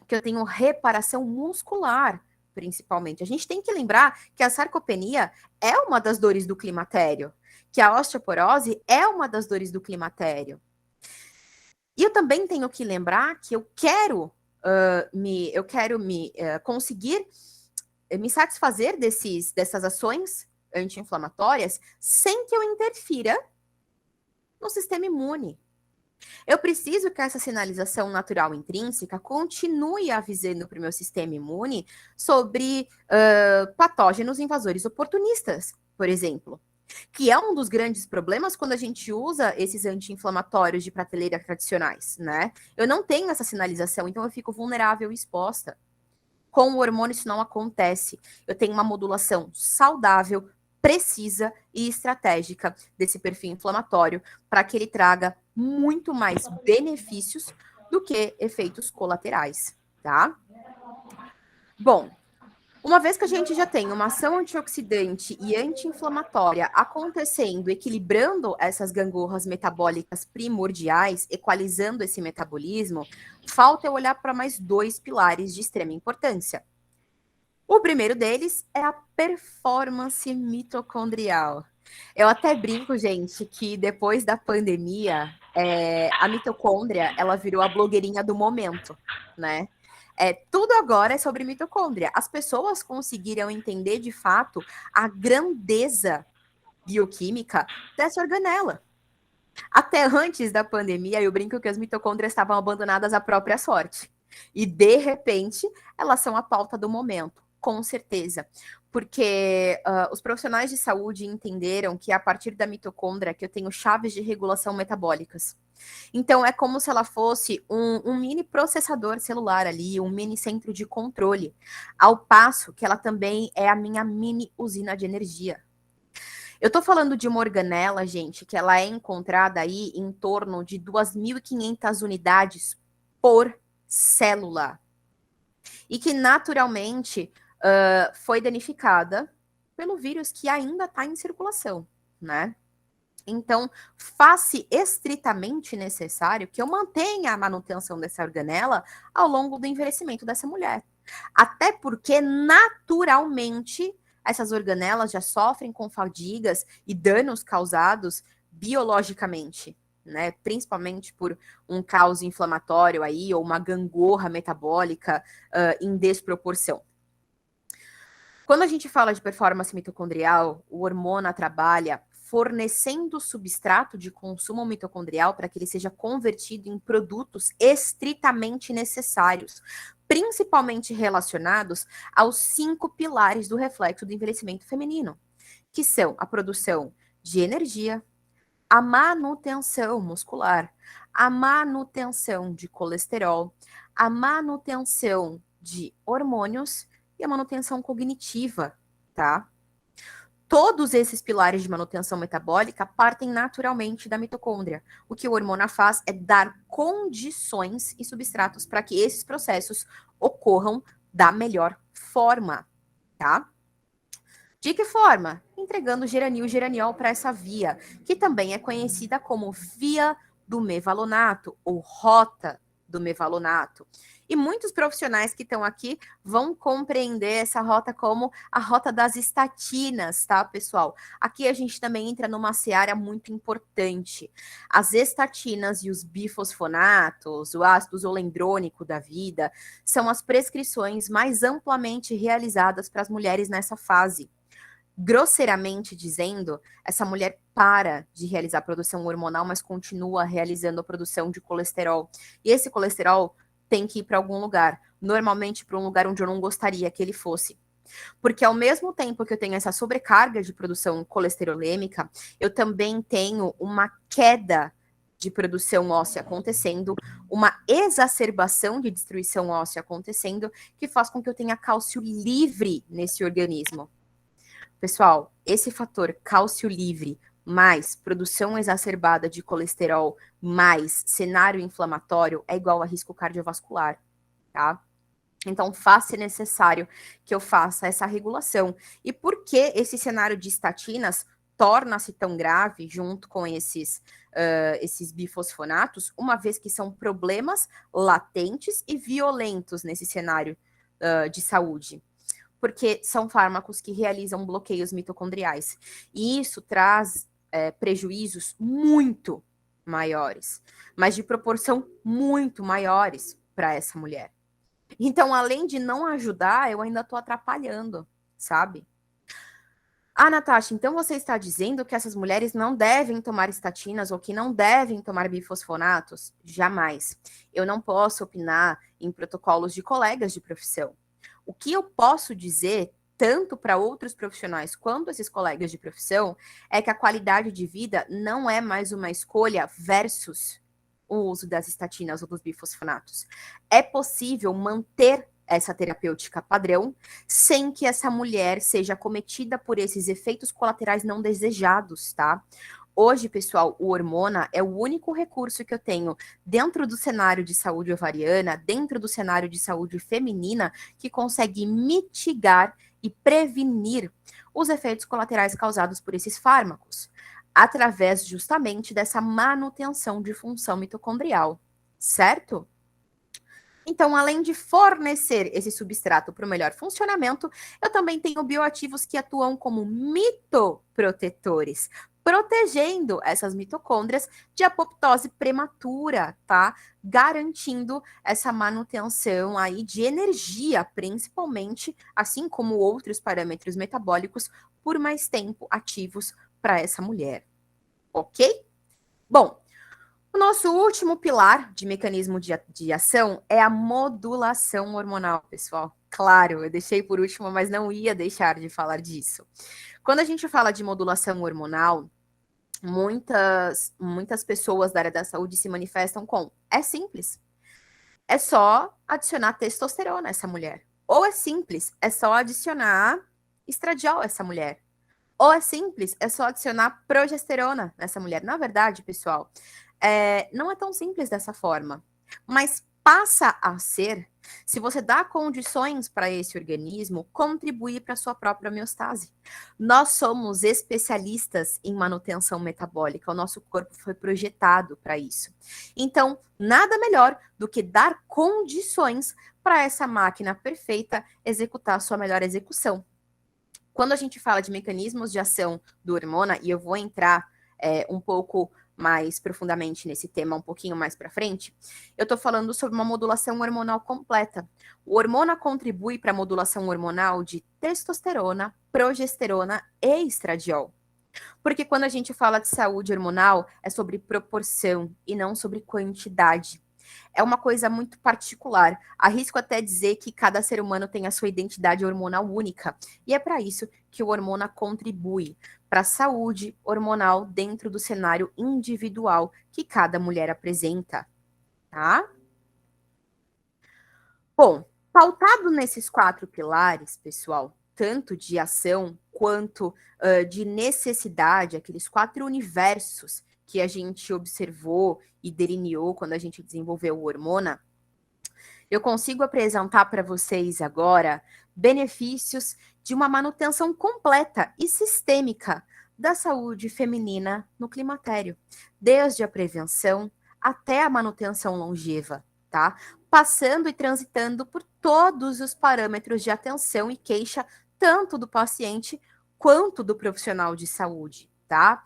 que eu tenho reparação muscular, principalmente. A gente tem que lembrar que a sarcopenia é uma das dores do climatério, que a osteoporose é uma das dores do climatério. E eu também tenho que lembrar que eu quero conseguir me satisfazer dessas ações anti-inflamatórias sem que eu interfira no sistema imune. Eu preciso que essa sinalização natural intrínseca continue avisando para o meu sistema imune sobre patógenos invasores oportunistas, por exemplo, que é um dos grandes problemas quando a gente usa esses anti-inflamatórios de prateleira tradicionais, né? Eu não tenho essa sinalização, então eu fico vulnerável e exposta. Com o hormônio isso não acontece. Eu tenho uma modulação saudável, precisa e estratégica desse perfil inflamatório para que ele traga muito mais benefícios do que efeitos colaterais, tá? Bom, uma vez que a gente já tem uma ação antioxidante e anti-inflamatória acontecendo, equilibrando essas gangorras metabólicas primordiais, equalizando esse metabolismo, falta eu olhar para mais dois pilares de extrema importância. O primeiro deles é a performance mitocondrial. Eu até brinco, gente, que depois da pandemia, a mitocôndria, ela virou a blogueirinha do momento, né? Tudo agora é sobre mitocôndria. As pessoas conseguiram entender, de fato, a grandeza bioquímica dessa organela. Até antes da pandemia, eu brinco que as mitocôndrias estavam abandonadas à própria sorte. E, de repente, elas são a pauta do momento, com certeza. Porque os profissionais de saúde entenderam que, a partir da mitocôndria, que eu tenho chaves de regulação metabólicas. Então, é como se ela fosse um mini processador celular ali, um mini centro de controle, ao passo que ela também é a minha mini usina de energia. Eu estou falando de uma organela, gente, que ela é encontrada aí em torno de 2.500 unidades por célula. E que, naturalmente, foi danificada pelo vírus que ainda está em circulação, né? Então, faz-se estritamente necessário que eu mantenha a manutenção dessa organela ao longo do envelhecimento dessa mulher. Até porque, naturalmente, essas organelas já sofrem com fadigas e danos causados biologicamente, né? Principalmente por um caos inflamatório aí, ou uma gangorra metabólica em desproporção. Quando a gente fala de performance mitocondrial, o Hormona trabalha fornecendo substrato de consumo mitocondrial para que ele seja convertido em produtos estritamente necessários, principalmente relacionados aos 5 pilares do reflexo do envelhecimento feminino, que são a produção de energia, a manutenção muscular, a manutenção de colesterol, a manutenção de hormônios e a manutenção cognitiva, tá? Todos esses pilares de manutenção metabólica partem naturalmente da mitocôndria. O que o Hormona faz é dar condições e substratos para que esses processos ocorram da melhor forma, tá? De que forma? Entregando geranil e geraniol para essa via, que também é conhecida como via do mevalonato ou rota do mevalonato. E muitos profissionais que estão aqui vão compreender essa rota como a rota das estatinas, tá, pessoal? Aqui a gente também entra numa seara muito importante. As estatinas e os bifosfonatos, o ácido zolendrônico da vida, são as prescrições mais amplamente realizadas para as mulheres nessa fase. Grosseiramente dizendo, essa mulher para de realizar a produção hormonal, mas continua realizando a produção de colesterol. E esse colesterol tem que ir para algum lugar, normalmente para um lugar onde eu não gostaria que ele fosse. Porque ao mesmo tempo que eu tenho essa sobrecarga de produção colesterolêmica, eu também tenho uma queda de produção óssea acontecendo, uma exacerbação de destruição óssea acontecendo, que faz com que eu tenha cálcio livre nesse organismo. Pessoal, esse fator cálcio livre mais produção exacerbada de colesterol mais cenário inflamatório é igual a risco cardiovascular, tá? Então, faz-se necessário que eu faça essa regulação. E por que esse cenário de estatinas torna-se tão grave junto com esses bifosfonatos, uma vez que são problemas latentes e violentos nesse cenário de saúde? Porque são fármacos que realizam bloqueios mitocondriais. E isso traz prejuízos muito maiores, mas de proporção muito maiores para essa mulher. Então, além de não ajudar, eu ainda estou atrapalhando, sabe? Ah, Natasha, então você está dizendo que essas mulheres não devem tomar estatinas ou que não devem tomar bifosfonatos? Jamais. Eu não posso opinar em protocolos de colegas de profissão. O que eu posso dizer, tanto para outros profissionais quanto esses colegas de profissão, é que a qualidade de vida não é mais uma escolha versus o uso das estatinas ou dos bifosfonatos. É possível manter essa terapêutica padrão sem que essa mulher seja acometida por esses efeitos colaterais não desejados, tá? Hoje, pessoal, o Hormona é o único recurso que eu tenho dentro do cenário de saúde ovariana, dentro do cenário de saúde feminina, que consegue mitigar e prevenir os efeitos colaterais causados por esses fármacos, através justamente dessa manutenção de função mitocondrial, certo? Então, além de fornecer esse substrato para o melhor funcionamento, eu também tenho bioativos que atuam como mitoprotetores, protegendo essas mitocôndrias de apoptose prematura, tá? Garantindo essa manutenção aí de energia, principalmente, assim como outros parâmetros metabólicos, por mais tempo ativos para essa mulher. Ok? Bom, o nosso último pilar de mecanismo de ação é a modulação hormonal, pessoal. Claro, eu deixei por último, mas não ia deixar de falar disso. Quando a gente fala de modulação hormonal, muitas pessoas da área da saúde se manifestam com: é simples, é só adicionar testosterona a essa mulher. Ou é simples, é só adicionar estradiol a essa mulher. Ou é simples, é só adicionar progesterona nessa mulher. Na verdade, pessoal, não é tão simples dessa forma, mas passa a ser se você dá condições para esse organismo contribuir para a sua própria homeostase. Nós somos especialistas em manutenção metabólica, o nosso corpo foi projetado para isso. Então, nada melhor do que dar condições para essa máquina perfeita executar a sua melhor execução. Quando a gente fala de mecanismos de ação do Hormona, e eu vou entrar um pouco mais profundamente nesse tema um pouquinho mais para frente, eu estou falando sobre uma modulação hormonal completa. O hormona contribui para a modulação hormonal de testosterona, progesterona e estradiol. Porque quando a gente fala de saúde hormonal, é sobre proporção e não sobre quantidade. É uma coisa muito particular. Arrisco até dizer que cada ser humano tem a sua identidade hormonal única. E é para isso que o hormona contribui para a saúde hormonal dentro do cenário individual que cada mulher apresenta, tá? Bom, pautado nesses 4 pilares, pessoal, tanto de ação quanto de necessidade, aqueles 4 universos que a gente observou e delineou quando a gente desenvolveu o hormona, eu consigo apresentar para vocês agora benefícios de uma manutenção completa e sistêmica da saúde feminina no climatério, desde a prevenção até a manutenção longeva, tá? Passando e transitando por todos os parâmetros de atenção e queixa, tanto do paciente quanto do profissional de saúde, tá?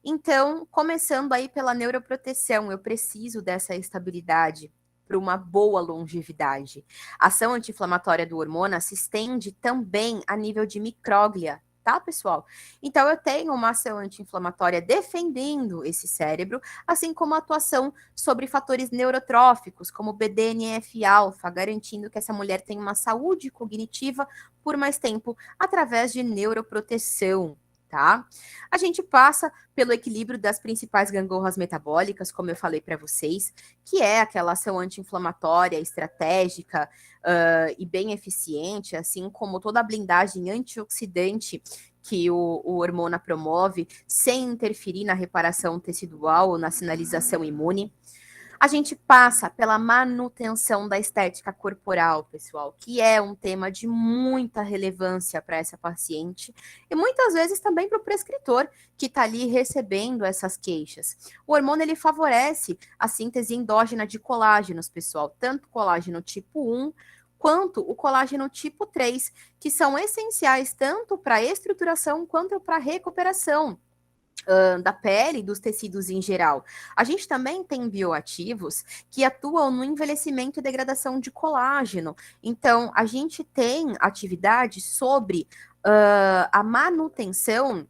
Então, começando aí pela neuroproteção, eu preciso dessa estabilidade para uma boa longevidade. A ação anti-inflamatória do hormona se estende também a nível de micróglia, tá, pessoal? Então, eu tenho uma ação anti-inflamatória defendendo esse cérebro, assim como a atuação sobre fatores neurotróficos, como BDNF-alfa, garantindo que essa mulher tenha uma saúde cognitiva por mais tempo, através de neuroproteção, tá? A gente passa pelo equilíbrio das principais gangorras metabólicas, como eu falei para vocês, que é aquela ação anti-inflamatória, estratégica e bem eficiente, assim como toda a blindagem antioxidante que o hormona promove, sem interferir na reparação tecidual ou na sinalização imune. A gente passa pela manutenção da estética corporal, pessoal, que é um tema de muita relevância para essa paciente e muitas vezes também para o prescritor que está ali recebendo essas queixas. O hormônio ele favorece a síntese endógena de colágenos, pessoal, tanto colágeno tipo 1 quanto o colágeno tipo 3, que são essenciais tanto para a estruturação quanto para a recuperação da pele e dos tecidos em geral. A gente também tem bioativos que atuam no envelhecimento e degradação de colágeno. Então, a gente tem atividade sobre a manutenção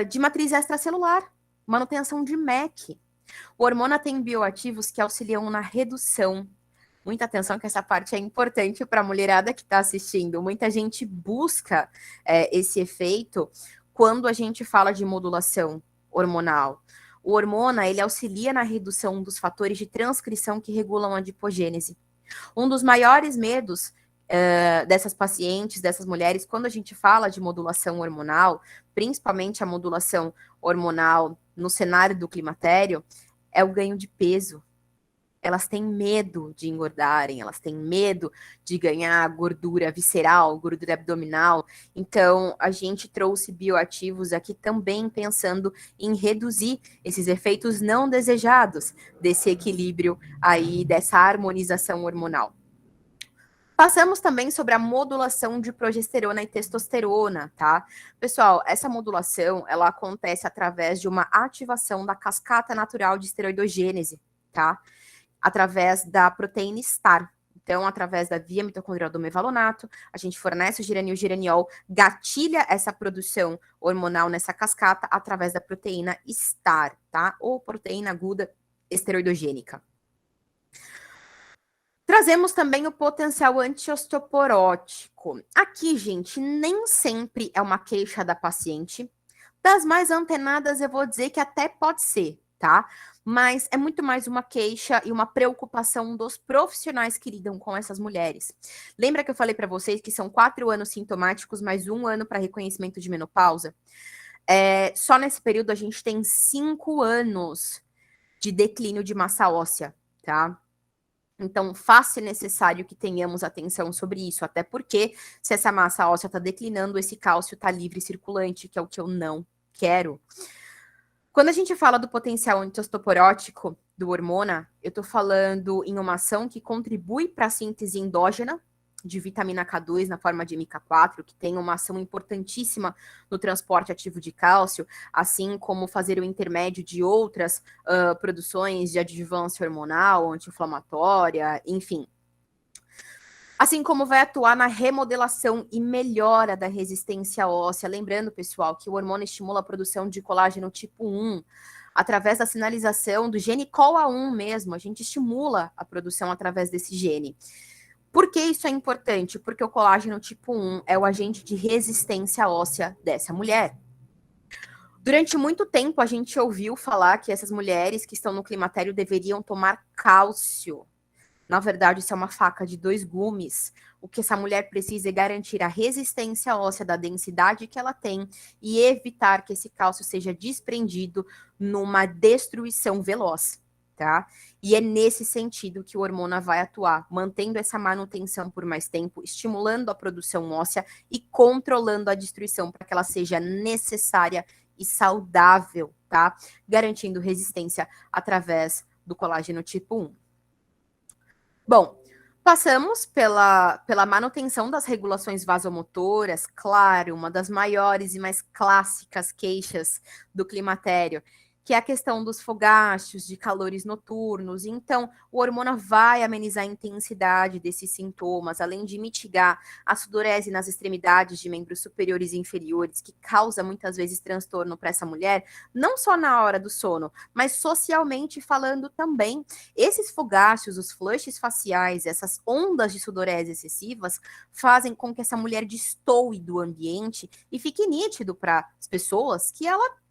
de matriz extracelular, manutenção de MEC. O hormona tem bioativos que auxiliam na redução. Muita atenção que essa parte é importante para a mulherada que está assistindo. Muita gente busca esse efeito quando a gente fala de modulação hormonal. O hormona, ele auxilia na redução dos fatores de transcrição que regulam a adipogênese. Um dos maiores medos dessas pacientes, dessas mulheres, quando a gente fala de modulação hormonal, principalmente a modulação hormonal no cenário do climatério, é o ganho de peso. Elas têm medo de engordarem, elas têm medo de ganhar gordura visceral, gordura abdominal. Então, a gente trouxe bioativos aqui também pensando em reduzir esses efeitos não desejados desse equilíbrio aí, dessa harmonização hormonal. Passamos também sobre a modulação de progesterona e testosterona, tá? Pessoal, essa modulação, ela acontece através de uma ativação da cascata natural de esteroidogênese, tá? Através da proteína STAR. Então, através da via mitocondrial do mevalonato, a gente fornece o geranil-geraniol, gatilha essa produção hormonal nessa cascata através da proteína STAR, tá? Ou proteína aguda esteroidogênica. Trazemos também o potencial antiosteoporótico. Aqui, gente, nem sempre é uma queixa da paciente. Das mais antenadas, eu vou dizer que até pode ser, tá? Mas é muito mais uma queixa e uma preocupação dos profissionais que lidam com essas mulheres. Lembra que eu falei para vocês que são 4 anos sintomáticos, mais 1 ano para reconhecimento de menopausa? Só nesse período a gente tem 5 anos de declínio de massa óssea, tá? Então, faz-se necessário que tenhamos atenção sobre isso, até porque se essa massa óssea está declinando, esse cálcio está livre e circulante, que é o que eu não quero. Quando a gente fala do potencial antiosteoporótico do hormona, eu estou falando em uma ação que contribui para a síntese endógena de vitamina K2 na forma de MK4, que tem uma ação importantíssima no transporte ativo de cálcio, assim como fazer o intermédio de outras produções de adjuvância hormonal, anti-inflamatória, enfim. Assim como vai atuar na remodelação e melhora da resistência óssea. Lembrando, pessoal, que o hormônio estimula a produção de colágeno tipo 1, através da sinalização do gene COL-A1 mesmo. A gente estimula a produção através desse gene. Por que isso é importante? Porque o colágeno tipo 1 é o agente de resistência óssea dessa mulher. Durante muito tempo, a gente ouviu falar que essas mulheres que estão no climatério deveriam tomar cálcio. Na verdade, isso é uma faca de 2 gumes. O que essa mulher precisa é garantir a resistência óssea da densidade que ela tem e evitar que esse cálcio seja desprendido numa destruição veloz, tá? E é nesse sentido que o hormônio vai atuar, mantendo essa manutenção por mais tempo, estimulando a produção óssea e controlando a destruição para que ela seja necessária e saudável, tá? Garantindo resistência através do colágeno tipo 1. Bom, passamos pela manutenção das regulações vasomotoras, claro, uma das maiores e mais clássicas queixas do climatério, que é a questão dos fogachos, de calores noturnos. Então, o hormônio vai amenizar a intensidade desses sintomas, além de mitigar a sudorese nas extremidades de membros superiores e inferiores, que causa muitas vezes transtorno para essa mulher, não só na hora do sono, mas socialmente falando também. Esses fogachos, os flushes faciais, essas ondas de sudorese excessivas, fazem com que essa mulher destoe do ambiente e fique nítido para as pessoas que ela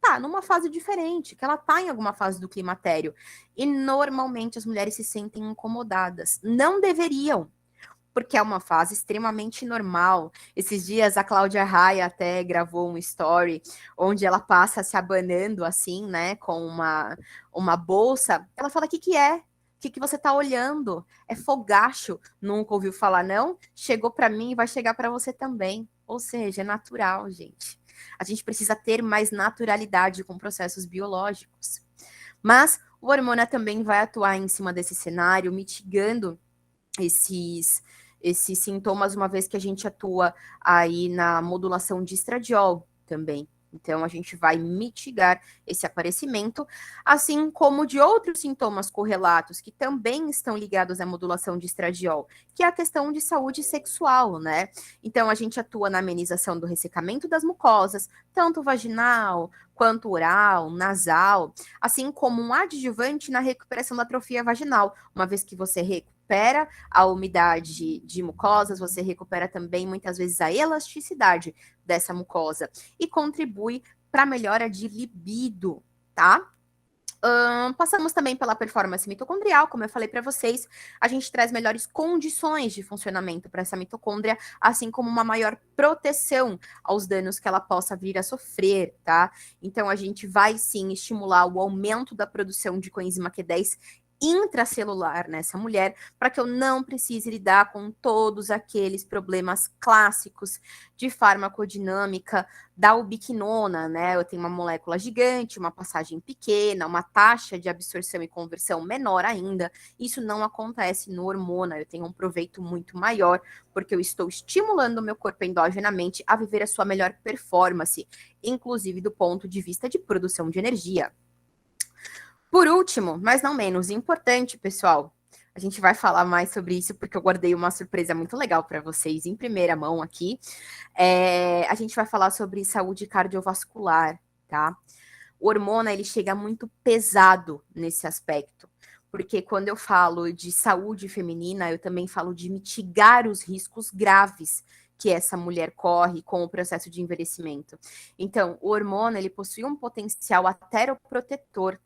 tá numa fase diferente, que ela tá em alguma fase do climatério. E normalmente as mulheres se sentem incomodadas. Não deveriam, porque é uma fase extremamente normal. Esses dias a Cláudia Raia até gravou um story onde ela passa se abanando assim, né, com uma bolsa. Ela fala: o que que é? O que você tá olhando? É fogacho. Nunca ouviu falar, não? Chegou para mim e vai chegar para você também. Ou seja, é natural, gente. A gente precisa ter mais naturalidade com processos biológicos. Mas o hormônio também vai atuar em cima desse cenário, mitigando esses sintomas, uma vez que a gente atua aí na modulação de estradiol também. Então, a gente vai mitigar esse aparecimento, assim como de outros sintomas correlatos que também estão ligados à modulação de estradiol, que é a questão de saúde sexual, né? Então, a gente atua na amenização do ressecamento das mucosas, tanto vaginal quanto oral, nasal, assim como um adjuvante na recuperação da atrofia vaginal, uma vez que você recupera a umidade de mucosas, você recupera também muitas vezes a elasticidade dessa mucosa e contribui para a melhora de libido, tá? Passamos também pela performance mitocondrial, como eu falei para vocês, a gente traz melhores condições de funcionamento para essa mitocôndria, assim como uma maior proteção aos danos que ela possa vir a sofrer, tá? Então, a gente vai sim estimular o aumento da produção de coenzima Q10 intracelular nessa mulher, para que eu não precise lidar com todos aqueles problemas clássicos de farmacodinâmica da ubiquinona, né? Eu tenho uma molécula gigante, uma passagem pequena, uma taxa de absorção e conversão menor ainda. Isso não acontece no hormônio, eu tenho um proveito muito maior, porque eu estou estimulando o meu corpo endogenamente a viver a sua melhor performance, inclusive do ponto de vista de produção de energia. Por último, mas não menos importante, pessoal, a gente vai falar mais sobre isso porque eu guardei uma surpresa muito legal para vocês em primeira mão aqui. A gente vai falar sobre saúde cardiovascular, tá? O hormônio, ele chega muito pesado nesse aspecto, porque quando eu falo de saúde feminina, eu também falo de mitigar os riscos graves que essa mulher corre com o processo de envelhecimento. Então, o hormônio, ele possui um potencial ateroprotetor,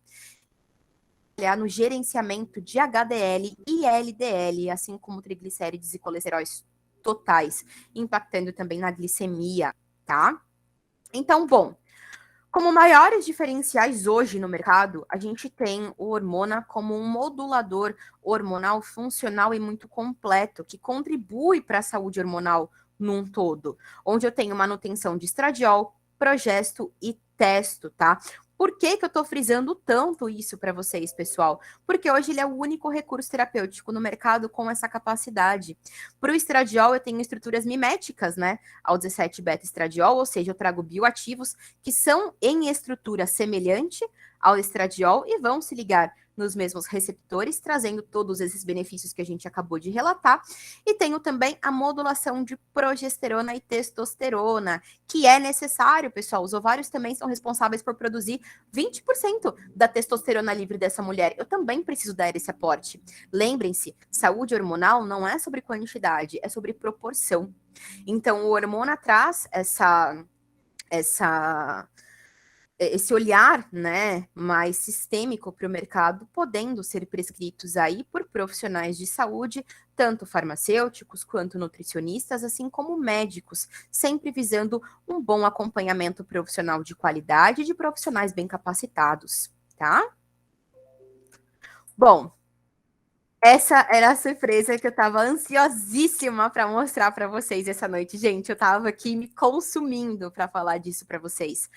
no gerenciamento de HDL e LDL, assim como triglicérides e colesteróis totais, impactando também na glicemia, tá? Então, bom, como maiores diferenciais hoje no mercado, a gente tem o Hormona como um modulador hormonal funcional e muito completo, que contribui para a saúde hormonal num todo, onde eu tenho manutenção de estradiol, progesto e testo, tá? Por que eu estou frisando tanto isso para vocês, pessoal? Porque hoje ele é o único recurso terapêutico no mercado com essa capacidade. Para o estradiol, eu tenho estruturas miméticas, né, ao 17-beta-estradiol, ou seja, eu trago bioativos que são em estrutura semelhante ao estradiol e vão se ligar nos mesmos receptores, trazendo todos esses benefícios que a gente acabou de relatar. E tenho também a modulação de progesterona e testosterona, que é necessário, pessoal. Os ovários também são responsáveis por produzir 20% da testosterona livre dessa mulher. Eu também preciso dar esse aporte. Lembrem-se, saúde hormonal não é sobre quantidade, é sobre proporção. Então, o hormona traz esse olhar, né, mais sistêmico para o mercado, podendo ser prescritos aí por profissionais de saúde, tanto farmacêuticos quanto nutricionistas, assim como médicos, sempre visando um bom acompanhamento profissional de qualidade e de profissionais bem capacitados, tá? Bom, essa era a surpresa que eu estava ansiosíssima para mostrar para vocês essa noite. Gente, eu estava aqui me consumindo para falar disso para vocês.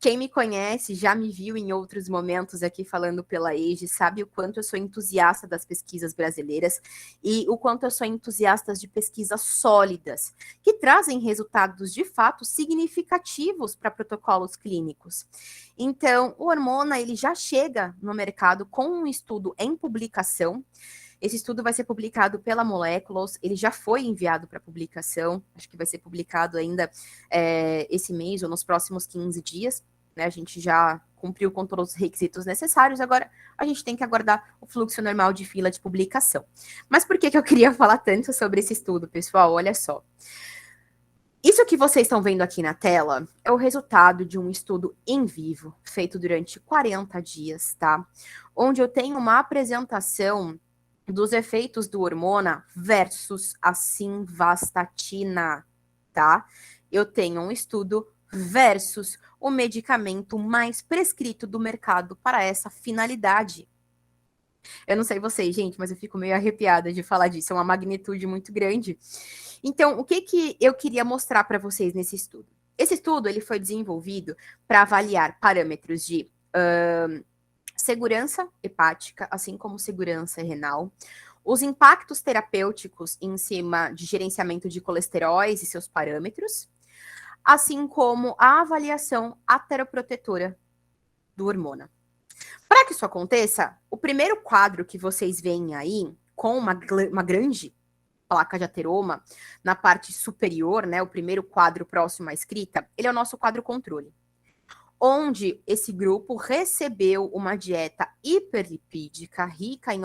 Quem me conhece, já me viu em outros momentos aqui falando pela EGE, sabe o quanto eu sou entusiasta das pesquisas brasileiras e o quanto eu sou entusiasta de pesquisas sólidas, que trazem resultados de fato significativos para protocolos clínicos. Então, o Hormona, ele já chega no mercado com um estudo em publicação. Esse estudo vai ser publicado pela Moleculos, ele já foi enviado para publicação, acho que vai ser publicado ainda esse mês ou nos próximos 15 dias, né? A gente já cumpriu com todos os requisitos necessários, agora a gente tem que aguardar o fluxo normal de fila de publicação. Mas por que eu queria falar tanto sobre esse estudo, pessoal? Olha só. Isso que vocês estão vendo aqui na tela é o resultado de um estudo em vivo, feito durante 40 dias, tá? Onde eu tenho uma apresentação dos efeitos do hormona versus a simvastatina, tá? Eu tenho um estudo versus o medicamento mais prescrito do mercado para essa finalidade. Eu não sei vocês, gente, mas eu fico meio arrepiada de falar disso, é uma magnitude muito grande. Então, o que eu queria mostrar para vocês nesse estudo? Esse estudo ele foi desenvolvido para avaliar parâmetros de segurança hepática, assim como segurança renal, os impactos terapêuticos em cima de gerenciamento de colesteróis e seus parâmetros, assim como a avaliação ateroprotetora do hormona. Para que isso aconteça, o primeiro quadro que vocês veem aí, com uma grande placa de ateroma na parte superior, né, o primeiro quadro próximo à escrita, ele é o nosso quadro controle, onde esse grupo recebeu uma dieta hiperlipídica, rica em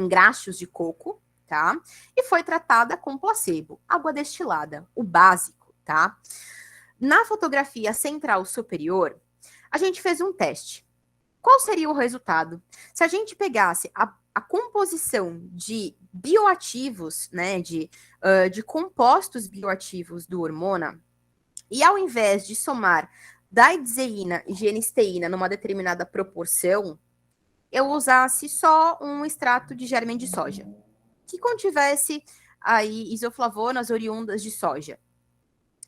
graxos de coco, tá? E foi tratada com placebo, água destilada, o básico, tá? Na fotografia central superior, a gente fez um teste. Qual seria o resultado? Se a gente pegasse a composição de bioativos, né, de compostos bioativos do hormona, e ao invés de somar daidzeína e genisteína numa determinada proporção, eu usasse só um extrato de germe de soja, que contivesse aí isoflavonas oriundas de soja.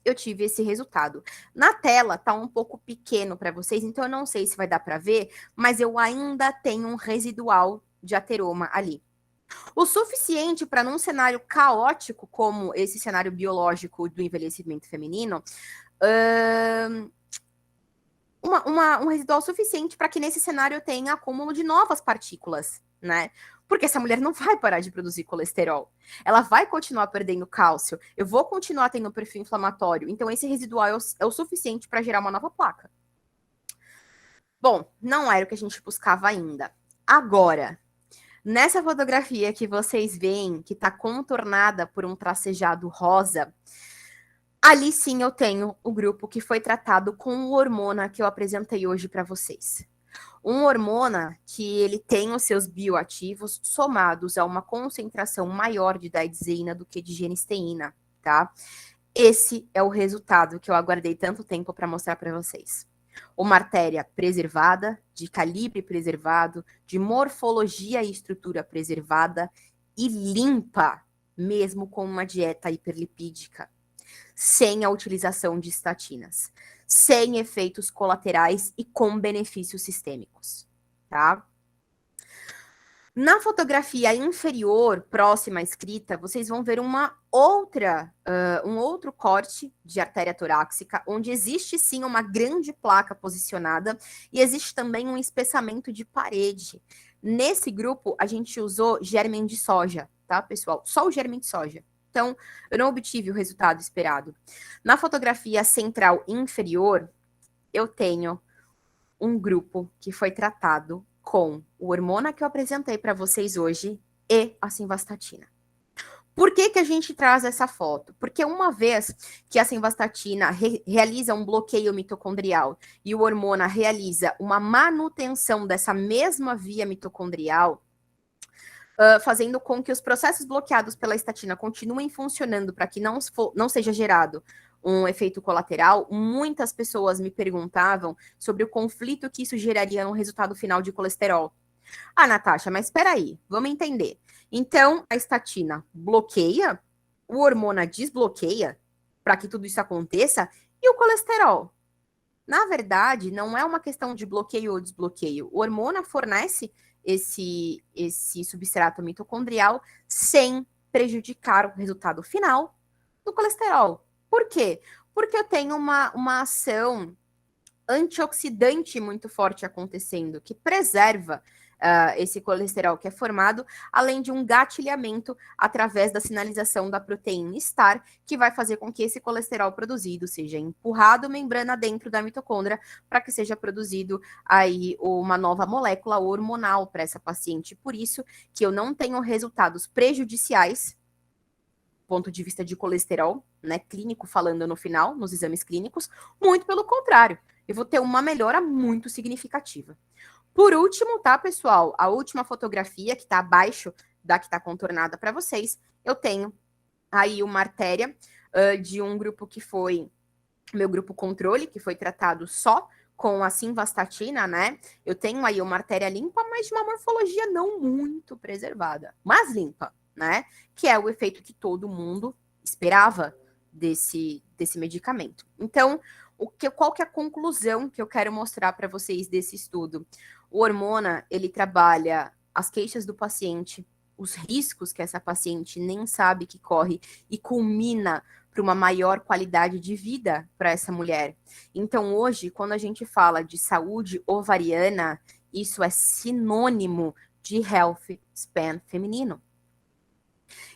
Eu tive esse resultado. Na tela tá um pouco pequeno para vocês, então eu não sei se vai dar para ver, mas eu ainda tenho um residual de ateroma ali. O suficiente para, num cenário caótico, como esse cenário biológico do envelhecimento feminino, um residual suficiente para que nesse cenário eu tenha acúmulo de novas partículas, né? Porque essa mulher não vai parar de produzir colesterol. Ela vai continuar perdendo cálcio. Eu vou continuar tendo um perfil inflamatório. Então, esse residual é o suficiente para gerar uma nova placa. Bom, não era o que a gente buscava ainda. Agora, nessa fotografia que vocês veem, que está contornada por um tracejado rosa, ali sim eu tenho o grupo que foi tratado com o hormona que eu apresentei hoje para vocês. Um hormona que ele tem os seus bioativos somados a uma concentração maior de daidzeína do que de genisteína, tá? Esse é o resultado que eu aguardei tanto tempo para mostrar para vocês. Uma artéria preservada, de calibre preservado, de morfologia e estrutura preservada e limpa, mesmo com uma dieta hiperlipídica, sem a utilização de estatinas, sem efeitos colaterais e com benefícios sistêmicos, tá? Na fotografia inferior, próxima à escrita, vocês vão ver um outro corte de artéria torácica, onde existe sim uma grande placa posicionada e existe também um espessamento de parede. Nesse grupo, a gente usou germen de soja, tá, pessoal? Só o germen de soja. Então, eu não obtive o resultado esperado. Na fotografia central inferior, eu tenho um grupo que foi tratado com o hormônio que eu apresentei para vocês hoje e a simvastatina. Por que que a gente traz essa foto? Porque uma vez que a simvastatina realiza um bloqueio mitocondrial e o hormônio realiza uma manutenção dessa mesma via mitocondrial, fazendo com que os processos bloqueados pela estatina continuem funcionando para que não seja gerado um efeito colateral, muitas pessoas me perguntavam sobre o conflito que isso geraria no resultado final de colesterol. Ah, Natasha, mas espera aí, vamos entender. Então, a estatina bloqueia, o hormônio desbloqueia para que tudo isso aconteça, e o colesterol? Na verdade, não é uma questão de bloqueio ou desbloqueio. O hormônio fornece esse substrato mitocondrial sem prejudicar o resultado final do colesterol. Por quê? Porque eu tenho uma ação antioxidante muito forte acontecendo, que preserva esse colesterol que é formado, além de um gatilhamento através da sinalização da proteína STAR, que vai fazer com que esse colesterol produzido seja empurrado membrana dentro da mitocôndria para que seja produzido aí uma nova molécula hormonal para essa paciente. Por isso que eu não tenho resultados prejudiciais ponto de vista de colesterol, né, clínico falando no final, nos exames clínicos, muito pelo contrário, eu vou ter uma melhora muito significativa. Por último, tá, pessoal, a última fotografia que tá abaixo da que tá contornada para vocês, eu tenho aí uma artéria de um grupo que foi meu grupo controle, que foi tratado só com a simvastatina, né? Eu tenho aí uma artéria limpa, mas de uma morfologia não muito preservada, mas limpa, né? Que é o efeito que todo mundo esperava desse medicamento. Então, qual que é a conclusão que eu quero mostrar para vocês desse estudo? O hormônio, ele trabalha as queixas do paciente, os riscos que essa paciente nem sabe que corre e culmina para uma maior qualidade de vida para essa mulher. Então, hoje, quando a gente fala de saúde ovariana, isso é sinônimo de health span feminino.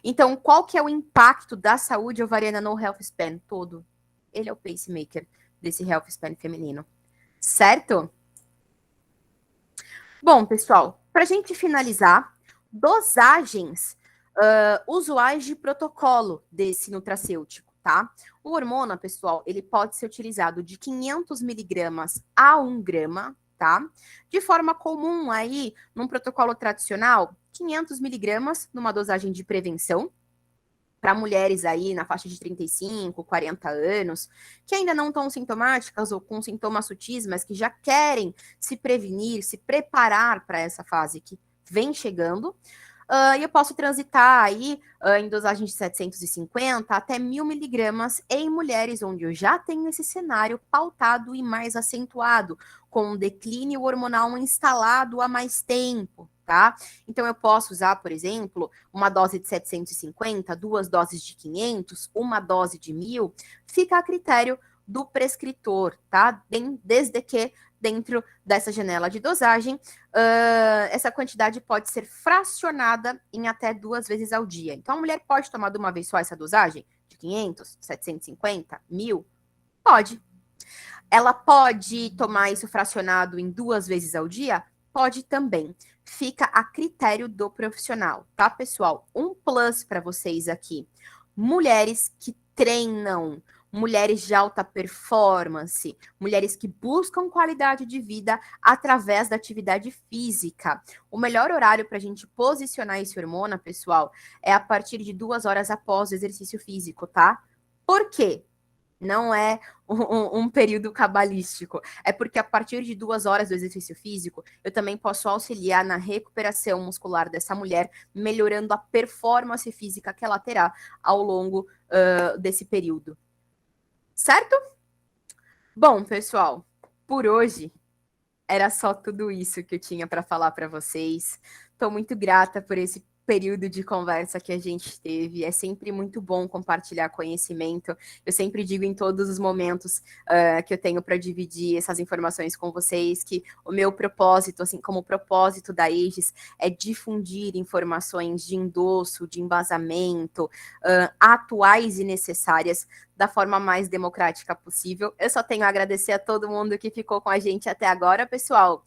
Então, qual que é o impacto da saúde ovariana no health span todo? Ele é o pacemaker desse health span feminino, certo? Bom, pessoal, para a gente finalizar, dosagens usuais de protocolo desse nutracêutico, tá? O hormônio, pessoal, ele pode ser utilizado de 500 miligramas a 1 grama, tá? De forma comum aí, num protocolo tradicional, 500 miligramas numa dosagem de prevenção, para mulheres aí na faixa de 35, 40 anos, que ainda não estão sintomáticas ou com sintomas sutis, mas que já querem se prevenir, se preparar para essa fase que vem chegando. E eu posso transitar aí em dosagem de 750 até 1.000 miligramas em mulheres onde eu já tenho esse cenário pautado e mais acentuado, com um declínio hormonal instalado há mais tempo, tá? Então, eu posso usar, por exemplo, uma dose de 750, 2 doses de 500, uma dose de 1.000, fica a critério do prescritor, tá? Desde que dentro dessa janela de dosagem, essa quantidade pode ser fracionada em até 2 vezes ao dia. Então, a mulher pode tomar de uma vez só essa dosagem? De 500, 750, 1.000? Pode. Ela pode tomar isso fracionado em 2 vezes ao dia? Pode também. Fica a critério do profissional, tá, pessoal? Um plus para vocês aqui. Mulheres que treinam, mulheres de alta performance, mulheres que buscam qualidade de vida através da atividade física. O melhor horário para a gente posicionar esse hormônio, pessoal, é a partir de 2 horas após o exercício físico, tá? Por quê? Não é um período cabalístico. É porque a partir de 2 horas do exercício físico, eu também posso auxiliar na recuperação muscular dessa mulher, melhorando a performance física que ela terá ao longo desse período. Certo? Bom, pessoal, por hoje era só tudo isso que eu tinha para falar para vocês. Estou muito grata por esse período de conversa que a gente teve. É sempre muito bom compartilhar conhecimento. Eu sempre digo em todos os momentos que eu tenho para dividir essas informações com vocês que o meu propósito, assim como o propósito da Aegis, é difundir informações de endosso, de embasamento, atuais e necessárias da forma mais democrática possível. Eu só tenho a agradecer a todo mundo que ficou com a gente até agora, pessoal.